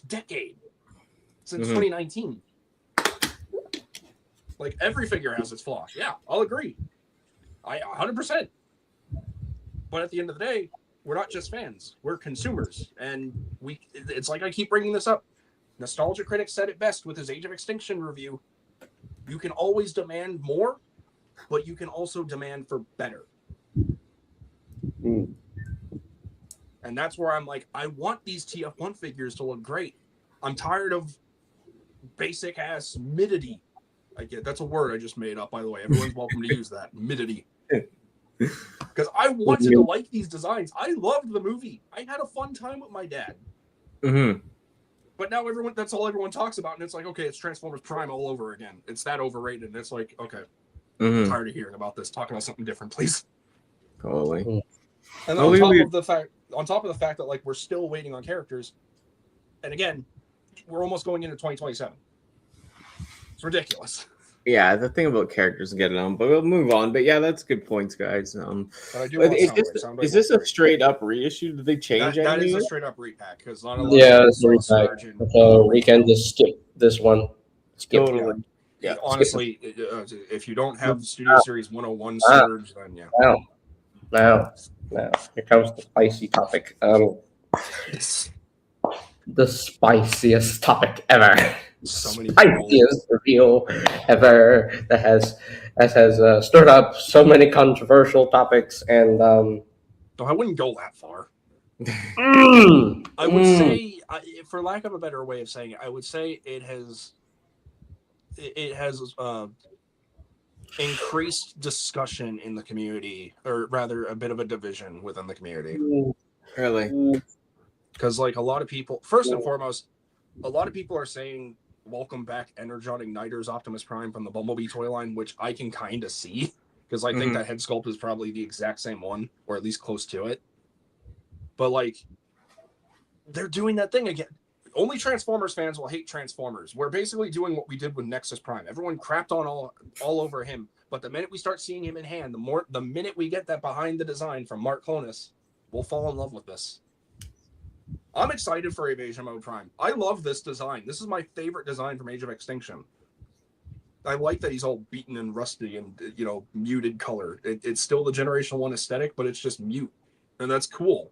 decade, since 2019. Like every figure has its flaw. Yeah, I'll agree. I 100%. But at the end of the day, we're not just fans. We're consumers, and it's like I keep bringing this up. Nostalgia Critic said it best with his Age of Extinction review. You can always demand more, but you can also demand for better. And that's where I'm like, I want these TF1 figures to look great. I'm tired of basic ass midity. That's a word I just made up, by the way. Everyone's welcome to use that. Midity. Because I wanted to like these designs. I loved the movie. I had a fun time with my dad. But now that's all everyone talks about. And it's like, okay, it's Transformers Prime all over again. It's that overrated. And it's like, okay. I'm tired of hearing about this. Talk about something different, please. Totally. And on top of the fact that like we're still waiting on characters, and again, we're almost going into 2027. It's ridiculous. Yeah, the thing about characters getting on, but we'll move on. But yeah, that's good points, guys. Is this a straight up reissue? Did they change anything? That is a straight up repack because not a lot. Yeah, it's a repack. So we can just skip this one. Totally. Yeah. Honestly, if you don't have Studio Series 101 Surge, then yeah. Now, here comes the spicy topic. The spiciest topic ever. Spiciest reveal ever that has stirred up so many controversial topics, and I wouldn't go that far. I would say, for lack of a better way of saying it, I would say it has increased discussion in the community, or rather a bit of a division within the community. Really? Because like a lot of people, first and foremost, a lot of people are saying welcome back Energon Igniter's Optimus Prime from the Bumblebee toy line, which I can kind of see, because I think that head sculpt is probably the exact same one, or at least close to it. But like, they're doing that thing again. Only Transformers fans will hate Transformers. We're basically doing what we did with Nexus Prime. Everyone crapped on all over him, but the minute we start seeing him in hand, the minute we get that behind the design from Mark Clonus, we'll fall in love with this. I'm excited for Evasion Mode Prime. I love this design. This is my favorite design from Age of Extinction. I like that he's all beaten and rusty and, muted color. It's still the Generation 1 aesthetic, but it's just mute. And that's cool.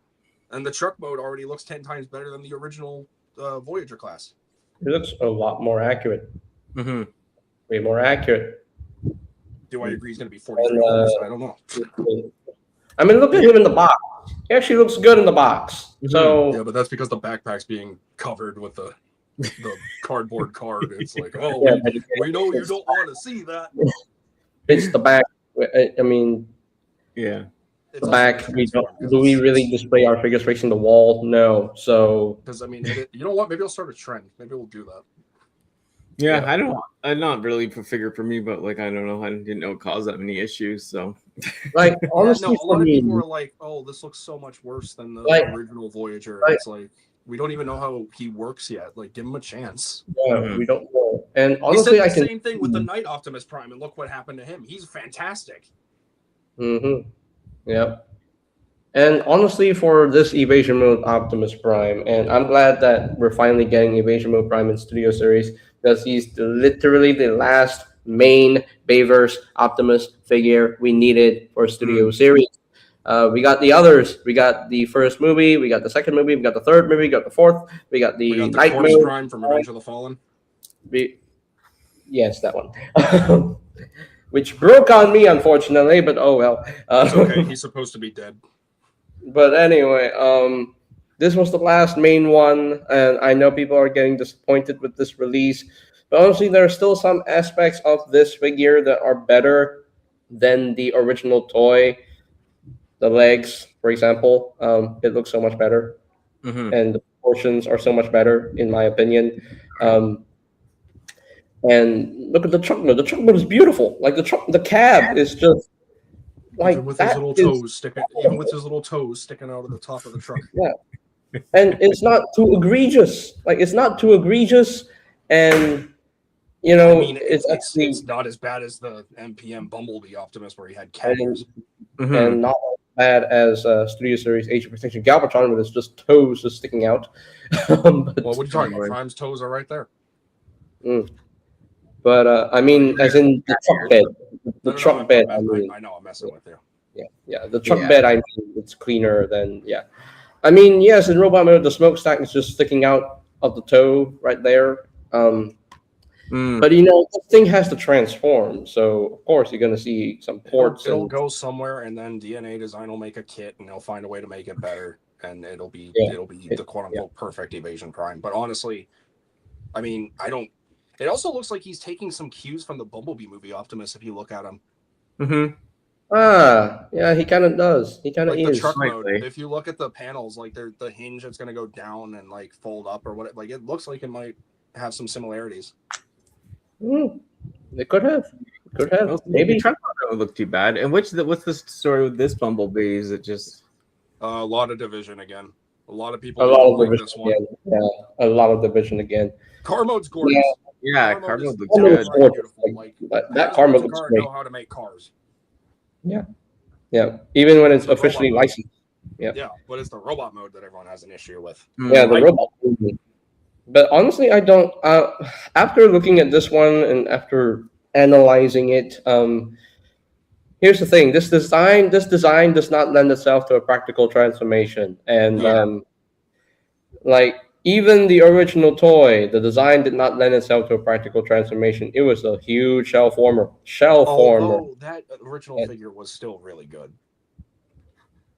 And the truck mode already looks 10 times better than the original Voyager class. It looks a lot more accurate. Way more accurate. Do I agree he's going to be 43 hours? I don't know. I mean, look at him in the box. He actually looks good in the box. So Yeah, but that's because the backpack's being covered with the cardboard card. It's like, oh, yeah, we know you don't want to see that. it's the back. I mean, Yeah. It's the also back. gonna We transform, don't. 'cause Do we it's- really display our figures facing the wall? No. So Because I mean, you know what? Maybe I'll start a trend. Maybe we'll do that. Yeah, Yeah. I'm not really a figure for me, but like I don't know, I didn't know it caused that many issues. So like Yeah, honestly, no, a for lot of me, people are like, "Oh, this looks so much worse than the Like- original Voyager." like- It's like we don't even know how he works yet. Like, give him a chance. Mhm. we don't know. And We honestly, said I the can. same thing with the Night Optimus Prime, and look what happened to him. He's fantastic. Mm-hmm. Yep. And honestly, for this Evasion Mode Optimus Prime, and I'm glad that we're finally getting Evasion Mode Prime in Studio Series because he's literally the last main Bayverse Optimus figure we needed for Studio Series. We got the others. We got the first movie. We got the second movie. We got the third movie. We got the fourth. We got the We got the Night Corpse Mode. Prime from Revenge of the Fallen. Yes, that one. Which broke on me, unfortunately, but oh well. It's okay. He's supposed to be dead. But anyway, this was the last main one, and I know people are getting disappointed with this release. But honestly, there are still some aspects of this figure that are better than the original toy. The legs, for example, it looks so much better, and the proportions are so much better, in my opinion. And look at the truck mode. The truck mode is beautiful. Like the cab is just like Even with that his little is- toes sticking, even with his little toes sticking out of the top of the truck. Yeah. And it's not too egregious. Like it's not too egregious, and you know, I mean, it's actually not as bad as the MPM Bumblebee Optimus where he had cat ears. and not as bad as Studio Series Age of Protection Galvatron, with its just toes just sticking out. But, Well, what are you talking about? Prime's toes are right there. but I mean, as in the truck bed. The No, truck bed. I I mean, know, I'm messing with you. yeah. The truck Yeah. bed. I mean, it's cleaner than yeah. I mean, yes, in robot mode, the smokestack is just sticking out of the toe right there. But you know, the thing has to transform, so of course you're going to see some ports. It'll go somewhere, and then DNA Design will make a kit, and they'll find a way to make it better, and it'll be the quote unquote perfect Evasion Prime. But honestly, I mean, I don't. It also looks like he's taking some cues from the Bumblebee movie Optimus. If you look at him, Yeah, he kind of does. He kind of like the is. truck mode. Likely. If you look at the panels, like the hinge that's going to go down and like fold up or what, like it looks like it might have some similarities. They could have. Well, Maybe. the truck don't look too bad. And what's the story with this Bumblebee? Is it just A lot of division again. A lot of people A lot don't of like division this one. again. Yeah, a lot of division again. Car mode's gorgeous. yeah? Car Car mode mode is looks Car mode good. is gorgeous. beautiful. Like That car mode looks great. know how to make cars. Yeah, even when it's The officially robot mode. licensed. Yeah, but it's the robot mode that everyone has an issue with. Yeah, the robot movie. But honestly, I don't. After looking at this one and after analyzing it, here's the thing: this design does not lend itself to a practical transformation, and like even the original toy, the design did not lend itself to a practical transformation. It was a huge shell former. Although that original figure was still really good.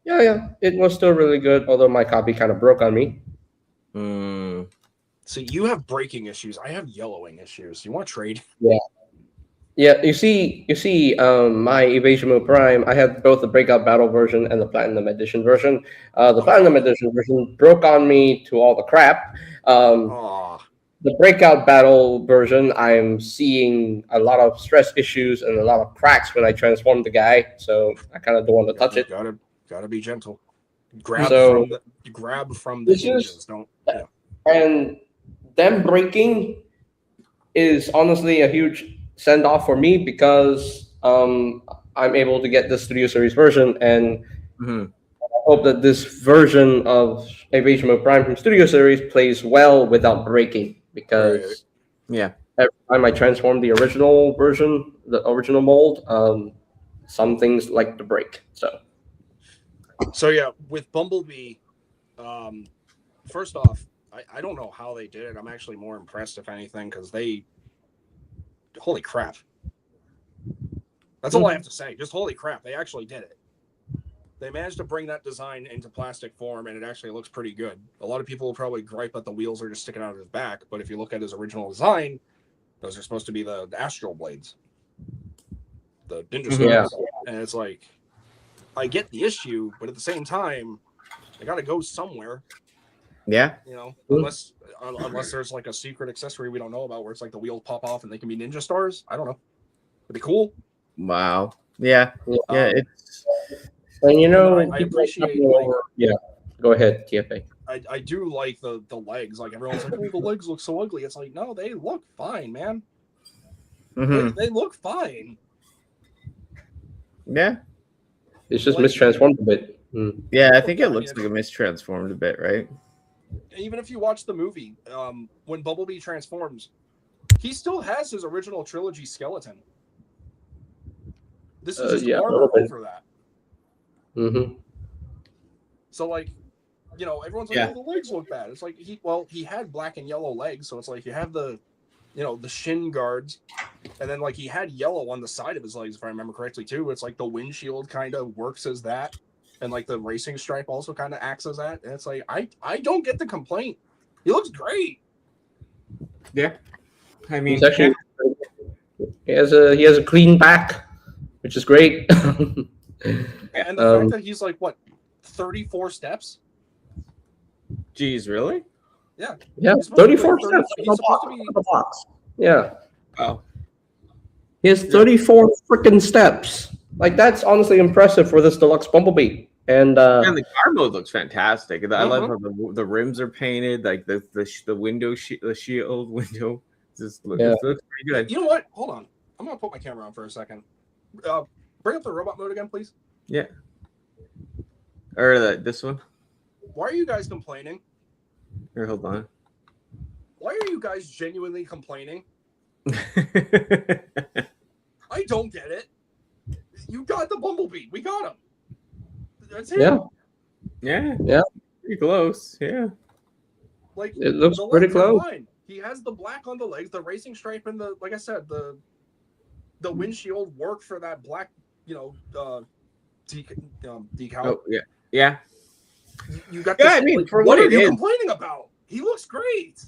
Yeah, it was still really good. Although my copy kind of broke on me. See, you have breaking issues. I have yellowing issues. You want to trade? Yeah, you see, my Evasion Mode Prime. I have both the Breakout Battle version and the Platinum Edition version. The Platinum Edition version broke on me to all the crap. The Breakout Battle version, I'm seeing a lot of stress issues and a lot of cracks when I transform the guy. So I kind of don't want to touch it. Gotta be gentle. Grab from the This hinges. is- Don't. And them breaking is honestly a huge send off for me because I'm able to get the Studio Series version, and I hope that this version of Evasion Mode Prime from Studio Series plays well without breaking, because every time I transform the original version, the original mold, some things like to break. So yeah, with Bumblebee, first off, I don't know how they did it. I'm actually more impressed, if anything, because holy crap. That's all I have to say. Just holy crap, they actually did it. They managed to bring that design into plastic form, and it actually looks pretty good. A lot of people will probably gripe that the wheels are just sticking out of his back, but if you look at his original design, those are supposed to be the astral blades, the ninja stars. And it's like, I get the issue, but at the same time, they got to go somewhere. Yeah. You know, unless there's like a secret accessory we don't know about where it's like the wheels pop off and they can be ninja stars. I don't know. It'd be cool. Wow. Yeah. Yeah. It's. And you know, I appreciate. Like, yeah. Go ahead, TFA. I do like the legs. Like everyone's like, oh, the legs look so ugly. It's like, no, they look fine, man. They look fine. Yeah. It's just mistransformed a bit. Yeah, I think it looks like it mistransformed a bit, right? Even if you watch the movie, when Bumblebee transforms, he still has his original trilogy skeleton. This is just armor for that. So like, you know, everyone's like, oh, the legs look bad. It's like he had black and yellow legs, so it's like you have the, you know, the shin guards, and then like he had yellow on the side of his legs, if I remember correctly too. It's like the windshield kind of works as that, and like the racing stripe also kind of acts as that. And it's like I don't get the complaint. He looks great. Yeah, I mean, he's actually, he has a clean back, which is great. And the fact that he's like what, 34 steps? Geez, really? Yeah. Yeah, 34 steps. He's supposed to be the box. Yeah. Oh. He has 34 freaking steps. Like, that's honestly impressive for this deluxe Bumblebee. And the car mode looks fantastic. I love how the rims are painted, like the window the shield window. Just looks pretty good. You know what? Hold on. I'm gonna put my camera on for a second. Bring up the robot mode again, please. Yeah. Or this one. Why are you guys complaining? Here, hold on. Why are you guys genuinely complaining? I don't get it. You got the Bumblebee. We got him. That's it. Yeah. Pretty close. Yeah. Like, it looks pretty close. Fine. He has the black on the legs, the racing stripe, and the, like I said, the windshield work for that black, you know, decal. Oh yeah. You got. I mean, like, what are you complaining about? He looks great.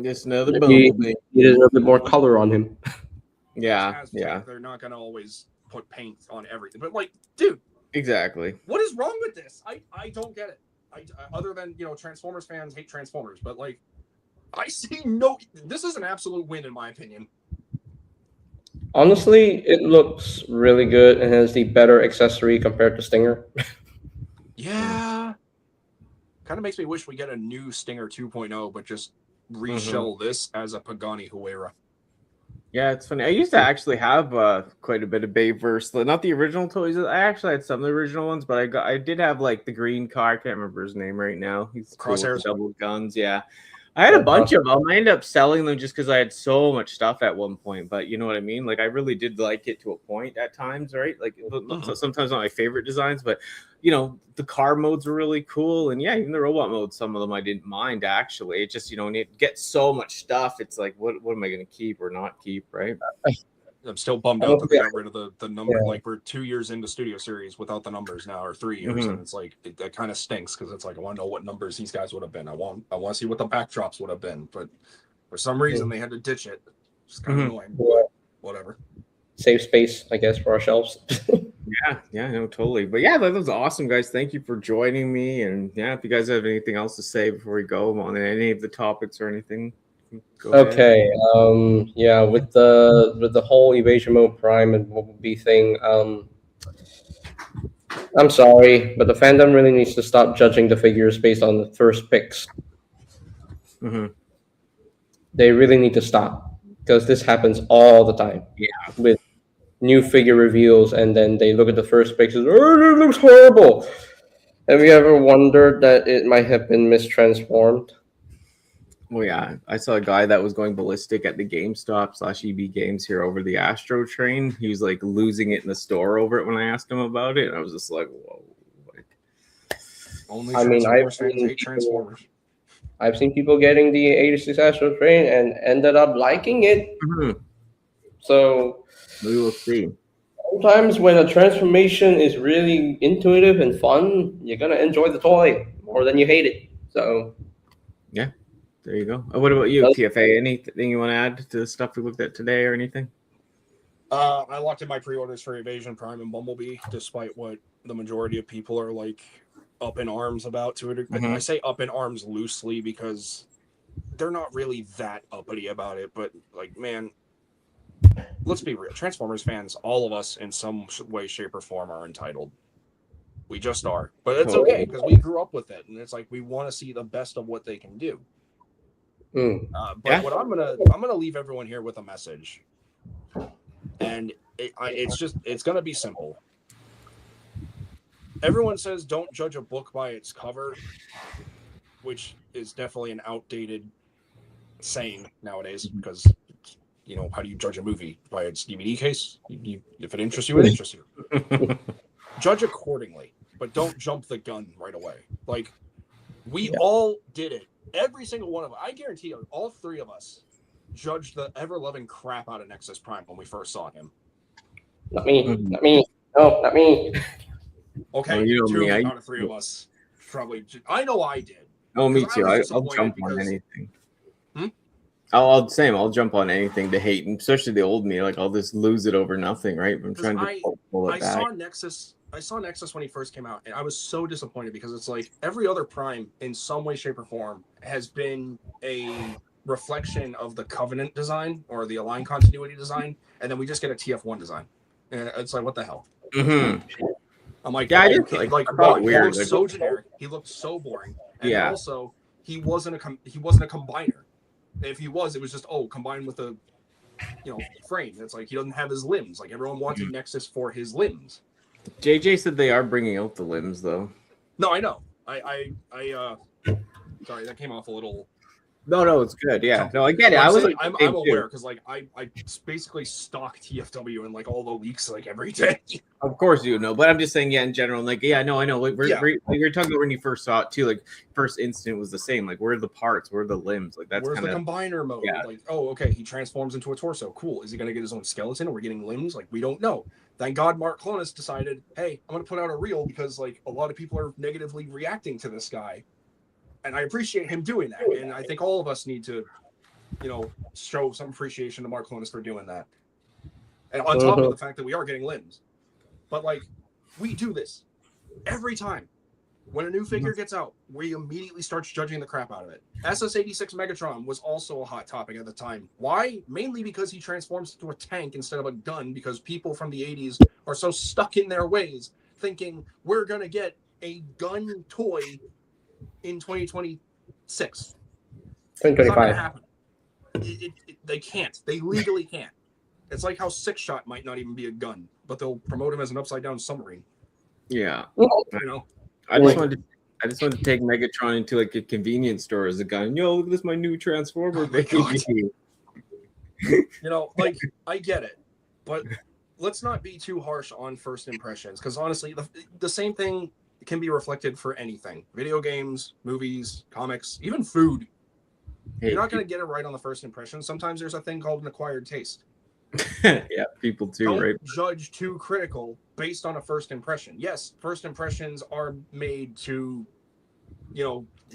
Just another Bumblebee. He has a bit more color on him. Yeah. They're not gonna always put paint on everything, but like, dude. Exactly. What is wrong with this? I don't get it. Other than, you know, Transformers fans hate Transformers, but like, I see no. This is an absolute win in my opinion. Honestly, it looks really good and has the better accessory compared to Stinger. Yeah. Kind of makes me wish we get a new Stinger 2.0, but just reshell this as a Pagani Huayra. Yeah, it's funny. I used to actually have quite a bit of Bayverse. Not the original toys. I actually had some of the original ones, but I did have like the green car. I can't remember his name right now. He's Crosshairs, double guns. Yeah, I had a bunch of them. I ended up selling them just because I had so much stuff at one point. But you know what I mean? Like I really did like it to a point at times, right? Like sometimes not my favorite designs, but you know the car modes were really cool, and yeah, even the robot mode, some of them I didn't mind actually. It just, you know, when you get so much stuff, it's like what am I going to keep or not keep, right? I'm still bummed out that they got rid of the number. Yeah. Like we're 2 years into Studio Series without the numbers now, or 3 years, and it's like that kind of stinks because it's like I want to know what numbers these guys would have been. I want to see what the backdrops would have been, but for some reason they had to ditch it. It's kind of annoying. Whatever. Save space, I guess, for our shelves. Yeah, no, totally. But yeah, that was awesome, guys. Thank you for joining me. And yeah, if you guys have anything else to say before we go on any of the topics or anything. Okay. Yeah, with the whole Evasion Mode Prime and Bumblebee thing, I'm sorry, but the fandom really needs to stop judging the figures based on the first picks. They really need to stop, because this happens all the time. Yeah. With new figure reveals, and then they look at the first pictures, oh, it looks horrible. Have you ever wondered that it might have been mistransformed? Well, yeah, I saw a guy that was going ballistic at the GameStop / EB Games here over the Astro train. He was like losing it in the store over it when I asked him about it. And I was just like, whoa. Only Transformers fans hate Transformers. I've seen people getting the 86 Astro train and ended up liking it. So we will see. Sometimes when a transformation is really intuitive and fun, you're gonna enjoy the toy more than you hate it. So Yeah, there you go. What about you, Nope. TFA? Anything you want to add to the stuff we looked at today or anything? I locked in my pre-orders for Evasion Prime and Bumblebee, despite what the majority of people are like up in arms about. To it, I say up in arms loosely because they're not really that uppity about it. But like, man, let's be real. Transformers fans, all of us in some way, shape, or form, are entitled. We just are, but it's okay because we grew up with it, and it's like we want to see the best of what they can do. But what I'm gonna leave everyone here with a message. And it's going to be simple. Everyone says don't judge a book by its cover, which is definitely an outdated saying nowadays because, how do you judge a movie? By its DVD case? If it interests you, it interests you. Judge accordingly, but don't jump the gun right away. Like, we all did it. Every single one of us. I guarantee you, all three of us judged the ever-loving crap out of Nexus Prime when we first saw him. Not me. Not me. No, not me. Well, Okay, you know two me, out of three of us probably. I know I did. Oh, me too. I'll jump on anything. I'll jump on anything to hate, and especially the old me. Like, I'll just lose it over nothing, right? I'm trying to pull it back. I saw Nexus when he first came out, and I was so disappointed because it's like every other Prime, in some way, shape, or form, has been a reflection of the Covenant design or the Align Continuity design, and then we just get a TF1 design. And it's like, what the hell? I'm like, yeah, like one, he looked so generic, he looked so boring, and then also he wasn't a combiner. If he was, it was just combined with a frame. It's like he doesn't have his limbs. Like everyone wanted Nexus for his limbs. JJ said they are bringing out the limbs though. No, I know. I sorry, that came off a little. No, it's good. Yeah, no, I get it. I'm aware because like I basically stalk TFW and like all the leaks like every day. Of course you know, but I'm just saying, in general, like, I know. Like, we're talking about when you first saw it too. Like, first instant was the same. Like, where are the parts? Where are the limbs? Like, that's where's the combiner mode? Yeah. Like, okay, he transforms into a torso. Cool. Is he gonna get his own skeleton? Or we're getting limbs? Like, we don't know. Thank God Mark Clonus decided, hey, I'm gonna put out a reel because like a lot of people are negatively reacting to this guy. And I appreciate him doing that. And I think all of us need to, show some appreciation to Mark Clonus for doing that. And on top of the fact that we are getting limbs. But, like, we do this every time. When a new figure gets out, we immediately start judging the crap out of it. SS-86 Megatron was also a hot topic at the time. Why? Mainly because he transforms into a tank instead of a gun, because people from the 80s are so stuck in their ways, thinking we're going to get a gun toy in 2026. 2025. It's not gonna happen. They can't. They legally can't. It's like how Six Shot might not even be a gun, but they'll promote him as an upside down submarine. Yeah. I just wanted to take Megatron into like a convenience store as a gun. Yo, look at this, my new Transformer baby. Like, I get it, but let's not be too harsh on first impressions, because honestly, the same thing can be reflected for anything: video games, movies, comics, even food. You're not going to get it right on the first impression. Sometimes there's a thing called an acquired taste. Yeah, people too. Don't right? judge too critical based on a first impression. Yes, first impressions are made to,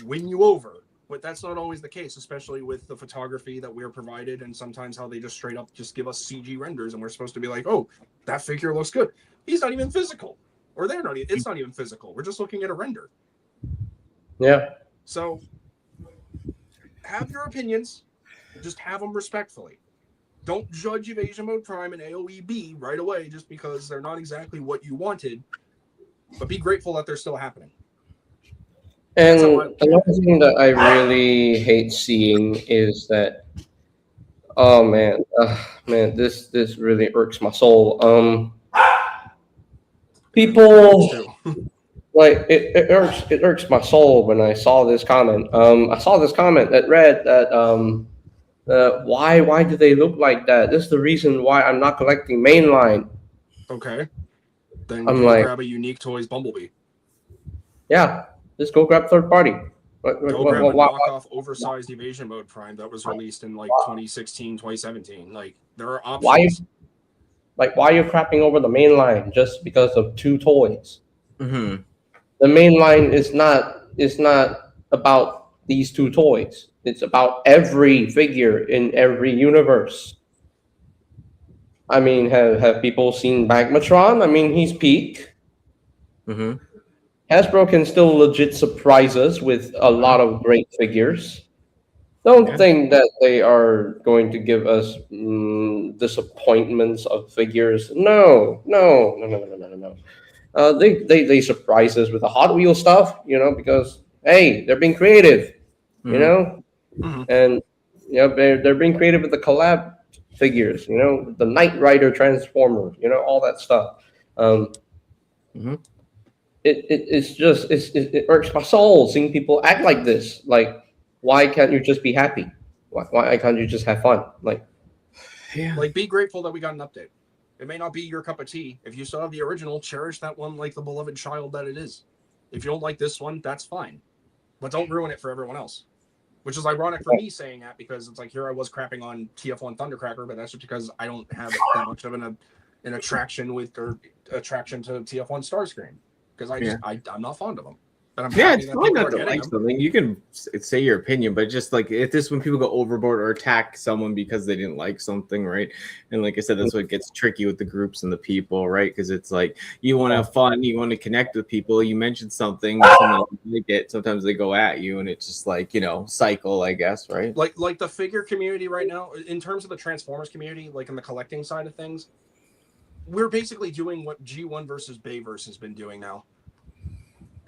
win you over, but that's not always the case, especially with the photography that we're provided, and sometimes how they just straight up just give us CG renders, and we're supposed to be like, oh, that figure looks good. He's not even physical. Or they're not. It's not even physical. We're just looking at a render. Yeah. So have your opinions. Just have them respectfully. Don't judge Evasion Mode Prime and AOEB right away just because they're not exactly what you wanted. But be grateful that they're still happening. And another thing that I really hate seeing is that, oh man, this really irks my soul. People like it irks my soul when I saw this comment. I saw this comment that read that why do they look like that? This is the reason why I'm not collecting mainline. Okay. Then I'm grab a Unique Toys Bumblebee. Yeah, just go grab third party. Go grab a knockoff oversized Evasion Mode Prime that was released in like 2016, 2017. Like, there are options. Like, why are you crapping over the main line just because of 2 toys? Mm-hmm. The main line is not about these 2 toys. It's about every figure in every universe. I mean, have people seen Magmatron? I mean, he's peak. Mm-hmm. Hasbro can still legit surprise us with a lot of great figures. Don't Yeah. think that they are going to give us disappointments of figures. No, no, no, no, no, no, no, no. They surprise us with the Hot Wheels stuff, because hey, they're being creative, Mm-hmm. and they're being creative with the collab figures, the Knight Rider Transformer, all that stuff. Um, Mm-hmm. it irks my soul seeing people act like this. Like, why can't you just be happy? Why can't you just have fun? Like, Yeah. Like, be grateful that we got an update. It may not be your cup of tea. If you still have the original, cherish that one like the beloved child that it is. If you don't like this one, that's fine. But don't ruin it for everyone else. Which is ironic for me saying that, because it's like, here I was crapping on TF1 Thundercracker, but that's just because I don't have that much of an attraction to TF1 Starscream. Because I'm not fond of them. But I'm Yeah, happy it's that fine people not are to getting like them. something. You can say your opinion, but just like if this when people go overboard or attack someone because they didn't like something, right? And like I said, that's what gets tricky with the groups and the people, right? Because it's like you want to have fun, you want to connect with people. You mentioned something, someone else they get. Sometimes they go at you, and it's just like cycle, I guess, right? Like the figure community right now, in terms of the Transformers community, like in the collecting side of things, we're basically doing what G1 versus Bayverse has been doing now.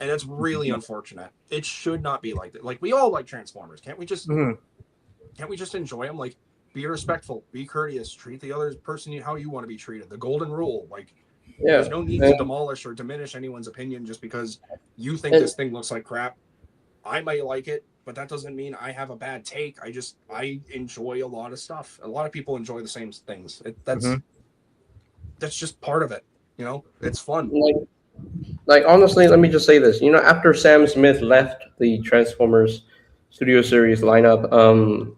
And it's really unfortunate. It should not be like that. Like, we all like Transformers. Can't we just enjoy them? Like, be respectful, be courteous, treat the other person how you want to be treated. The golden rule. Like, there's no need to demolish or diminish anyone's opinion just because you think this thing looks like crap. I might like it, but that doesn't mean I have a bad take. I enjoy a lot of stuff. A lot of people enjoy the same things. That's just part of it. It's fun. Like, honestly, let me just say this. After Sam Smith left the Transformers Studio Series lineup,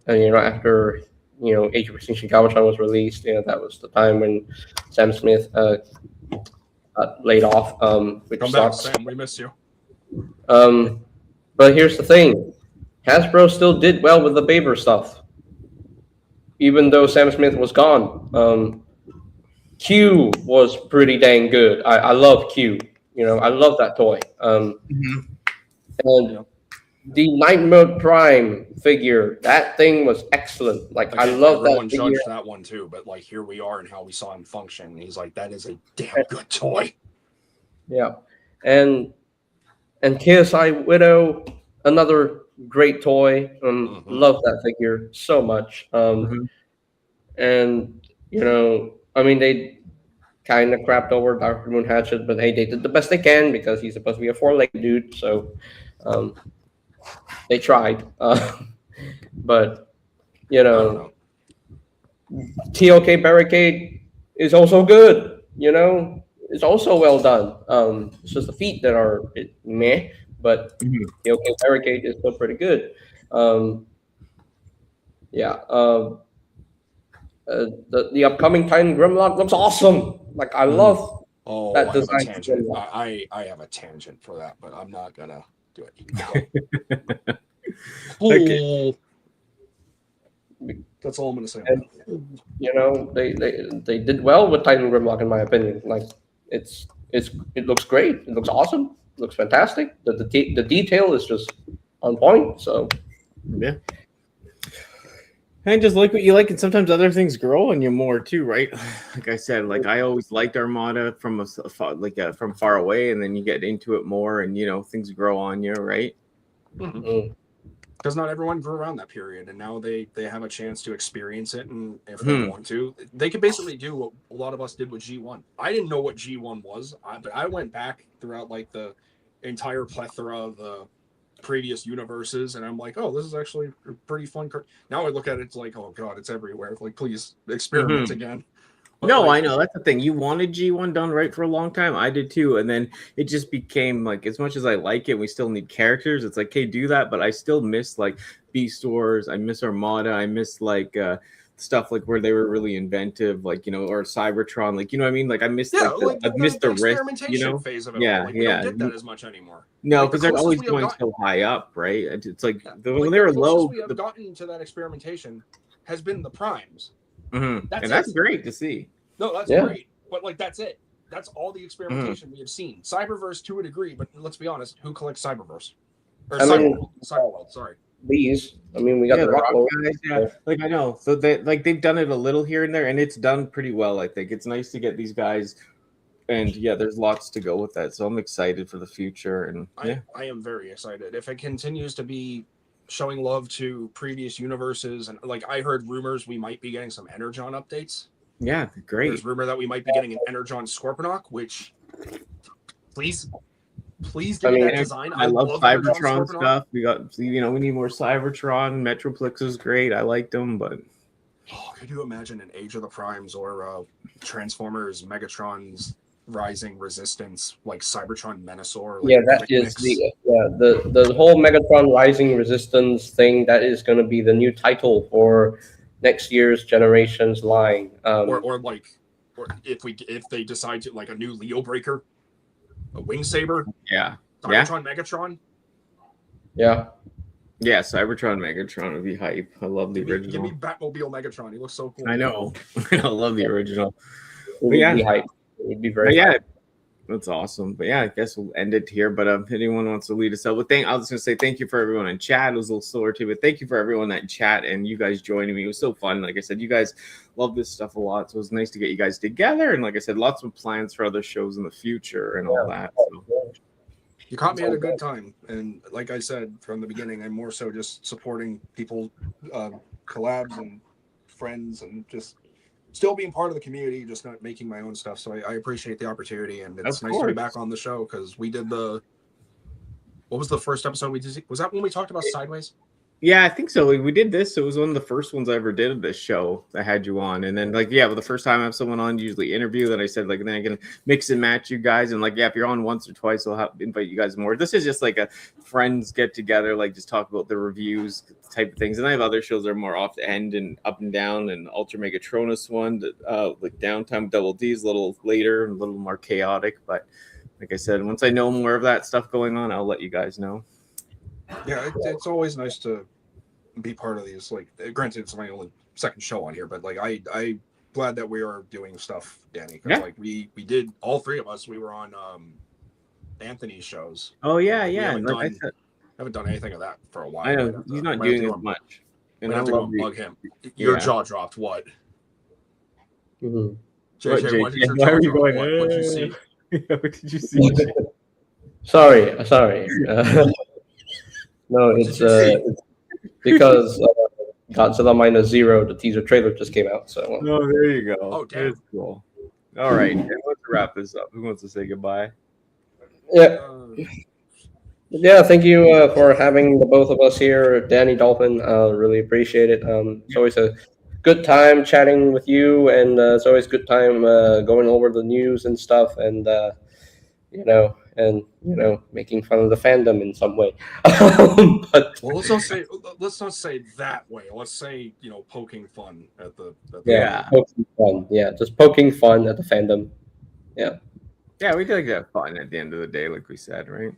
and after Age of Extinction Galvatron was released, that was the time when Sam Smith got laid off, which Come back, sucks. Sam. We miss you. But here's the thing: Hasbro still did well with the Baber stuff, even though Sam Smith was gone. Q was pretty dang good. I love Q. I love that toy. And the Night Mode Prime figure, that thing was excellent. Like, I love that Everyone figure. judged that one too, but like, here we are and how we saw him function. And he's like, that is a damn good toy. Yeah, and KSI Widow, another great toy. Love that figure so much. And I mean, they kind of crapped over Dr. Moon Hatchet, but hey, they did the best they can because he's supposed to be a 4-legged dude. So they tried. But TOK Barricade is also good. It's also well done. It's just the feet that are meh, but TOK Barricade is still pretty good. The upcoming Titan Grimlock looks awesome. Like, I love that design. I have a tangent for that, but I'm not gonna do it. Okay. That's all I'm gonna say. They did well with Titan Grimlock, in my opinion. Like, it looks great. It looks awesome. It looks fantastic. The detail is just on point. So yeah. And just like what you like, and sometimes other things grow on you more too, right? Like I said, like I always liked Armada from from far away, and then you get into it more, and things grow on you, right? Because not everyone grew around that period, and now they have a chance to experience it, and if they want to, they could basically do what a lot of us did with G1. I didn't know what G1 was, but I went back throughout like the entire plethora of the previous universes, and I'm like, oh, this is actually a pretty fun now I look at it, it's like, oh god, it's everywhere. Like, please experiment again. But no, I know that's the thing. You wanted G1 done right for a long time. I did too, and then it just became like, as much as I like it, we still need characters. It's like, hey, do that, but I still miss like Beast Wars. I miss Armada. I miss like stuff like where they were really inventive, like or Cybertron, like what I mean. Like I missed Yeah, I missed the risk, experimentation phase of it Yeah, all. Like, we yeah. don't get that as much anymore. No, Like, because the they're always closest we have going gotten- so high up, right? It's like Yeah, when like, they were the closest low. we have gotten to that experimentation has been the primes. And That's that's great to see. No, that's Yeah. great. But like that's it. That's all the experimentation we have seen. Cyberverse to a degree, but let's be honest, who collects Cyberverse? Or I mean- Cyberworld, sorry. These. I mean, we got Yeah, the the rock rock Lord. guys, yeah. Like I know, so they've done it a little here and there, and it's done pretty well. I think it's nice to get these guys, and yeah, there's lots to go with that. So I'm excited for the future, and yeah, I am very excited. If it continues to be showing love to previous universes, and like I heard rumors we might be getting some Energon updates. yeah, great. There's rumor that we might be getting an Energon Scorponok, which please give me that design. I love Energon Cybertron Scorponok. stuff. We got, we need more Cybertron. Metroplex is great. I liked them, but Oh, could you imagine an Age of the Primes or Transformers, Megatron's Rising Resistance, like Cybertron Menasor? Like, Yeah, that is the whole Megatron Rising Resistance thing. That is going to be the new title for next year's Generations line. or if they decide to, like, a new Leo Breaker, a Wing Saber, yeah, Cybertron Megatron. Yeah, Cybertron Megatron would be hype. I love the Give original. me Batmobile Megatron. He looks so cool. I know. I love the original. it would yeah. be hype. It would be very. But yeah, hype. that's awesome. But yeah, I guess we'll end it here. But if anyone wants to lead us out, I was gonna say thank you for everyone in chat. It was a little slower too, but thank you for everyone that chat and you guys joining me. It was so fun. Like I said, you guys love this stuff a lot, so it was nice to get you guys together. And like I said, lots of plans for other shows in the future and all that. So. You caught me at a good time, and like I said from the beginning, I'm more so just supporting people, collabs and friends, and just still being part of the community, just not making my own stuff. So I appreciate the opportunity, and it's nice to be back on the show because we did what was the first episode we did? Was that when we talked about Sideways? Yeah, I think so. We did this. It was one of the first ones I ever did of this show. I had you on, and then the first time I have someone on, usually interview. Then I said then I can mix and match you guys, and if you're on once or twice, I'll invite you guys more. This is just like a friends get together, just talk about the reviews type of things. And I have other shows that are more off the end and up and down, and Ultra Megatronus one, like Downtime Double D's a little later and a little more chaotic. But like I said, once I know more of that stuff going on, I'll let you guys know. Yeah, it's always nice to be part of these. Like, granted, it's my only second show on here, but I glad that we are doing stuff, Danny. Because we did, all three of us. We were on Anthony's shows. Oh yeah, We yeah. haven't done anything of that for a while. I know he's not doing as much. And I have to go and bug him. Your jaw dropped. What? Mm-hmm. JJ, why did your jaw drop? What did you see? What did you see? Sorry. No, it's because Godzilla Minus Zero, the teaser trailer just came out. So. Oh, there you go. Oh, damn. That's cool. All right, let's wrap this up. Who wants to say goodbye? Yeah. Yeah, thank you for having the both of us here, Danni Dolphin. Really appreciate it. It's always a good time chatting with you, and it's always a good time going over the news and stuff, and making fun of the fandom in some way. But well, let's not say that way. Let's say poking fun at the poking fun. Yeah, just poking fun at the fandom. Yeah. Yeah, we did have fun at the end of the day, like we said, right?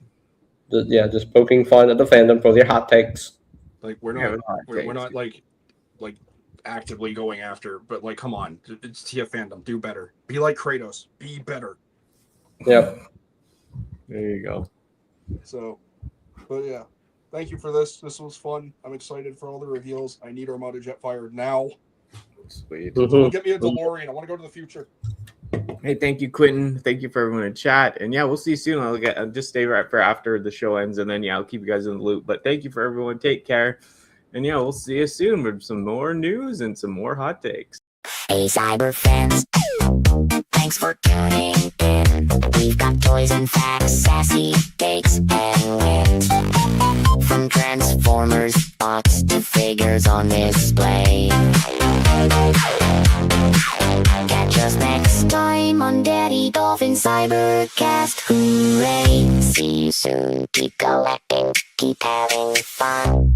Just poking fun at the fandom for their hot takes. Like we're not like actively going after, but come on, it's TF fandom. Do better. Be like Kratos. Be better. Yeah. There you go. So, but yeah, thank you for this. This was fun. I'm excited for all the reveals. I need Armada Jetfire now. Sweet. Mm-hmm. Get me a DeLorean. I want to go to the future. Hey, thank you, Quentin. Thank you for everyone in chat. And yeah, we'll see you soon. I'll just stay right for after the show ends, and then I'll keep you guys in the loop. But thank you for everyone. Take care. And we'll see you soon with some more news and some more hot takes. Hey, Cyber fans. Thanks for tuning in. We've got toys and facts, sassy takes and wins. From Transformers, bots to figures on display. Catch us next time on Danni Dolphin Cybercast. Hooray! See you soon. Keep collecting, keep having fun.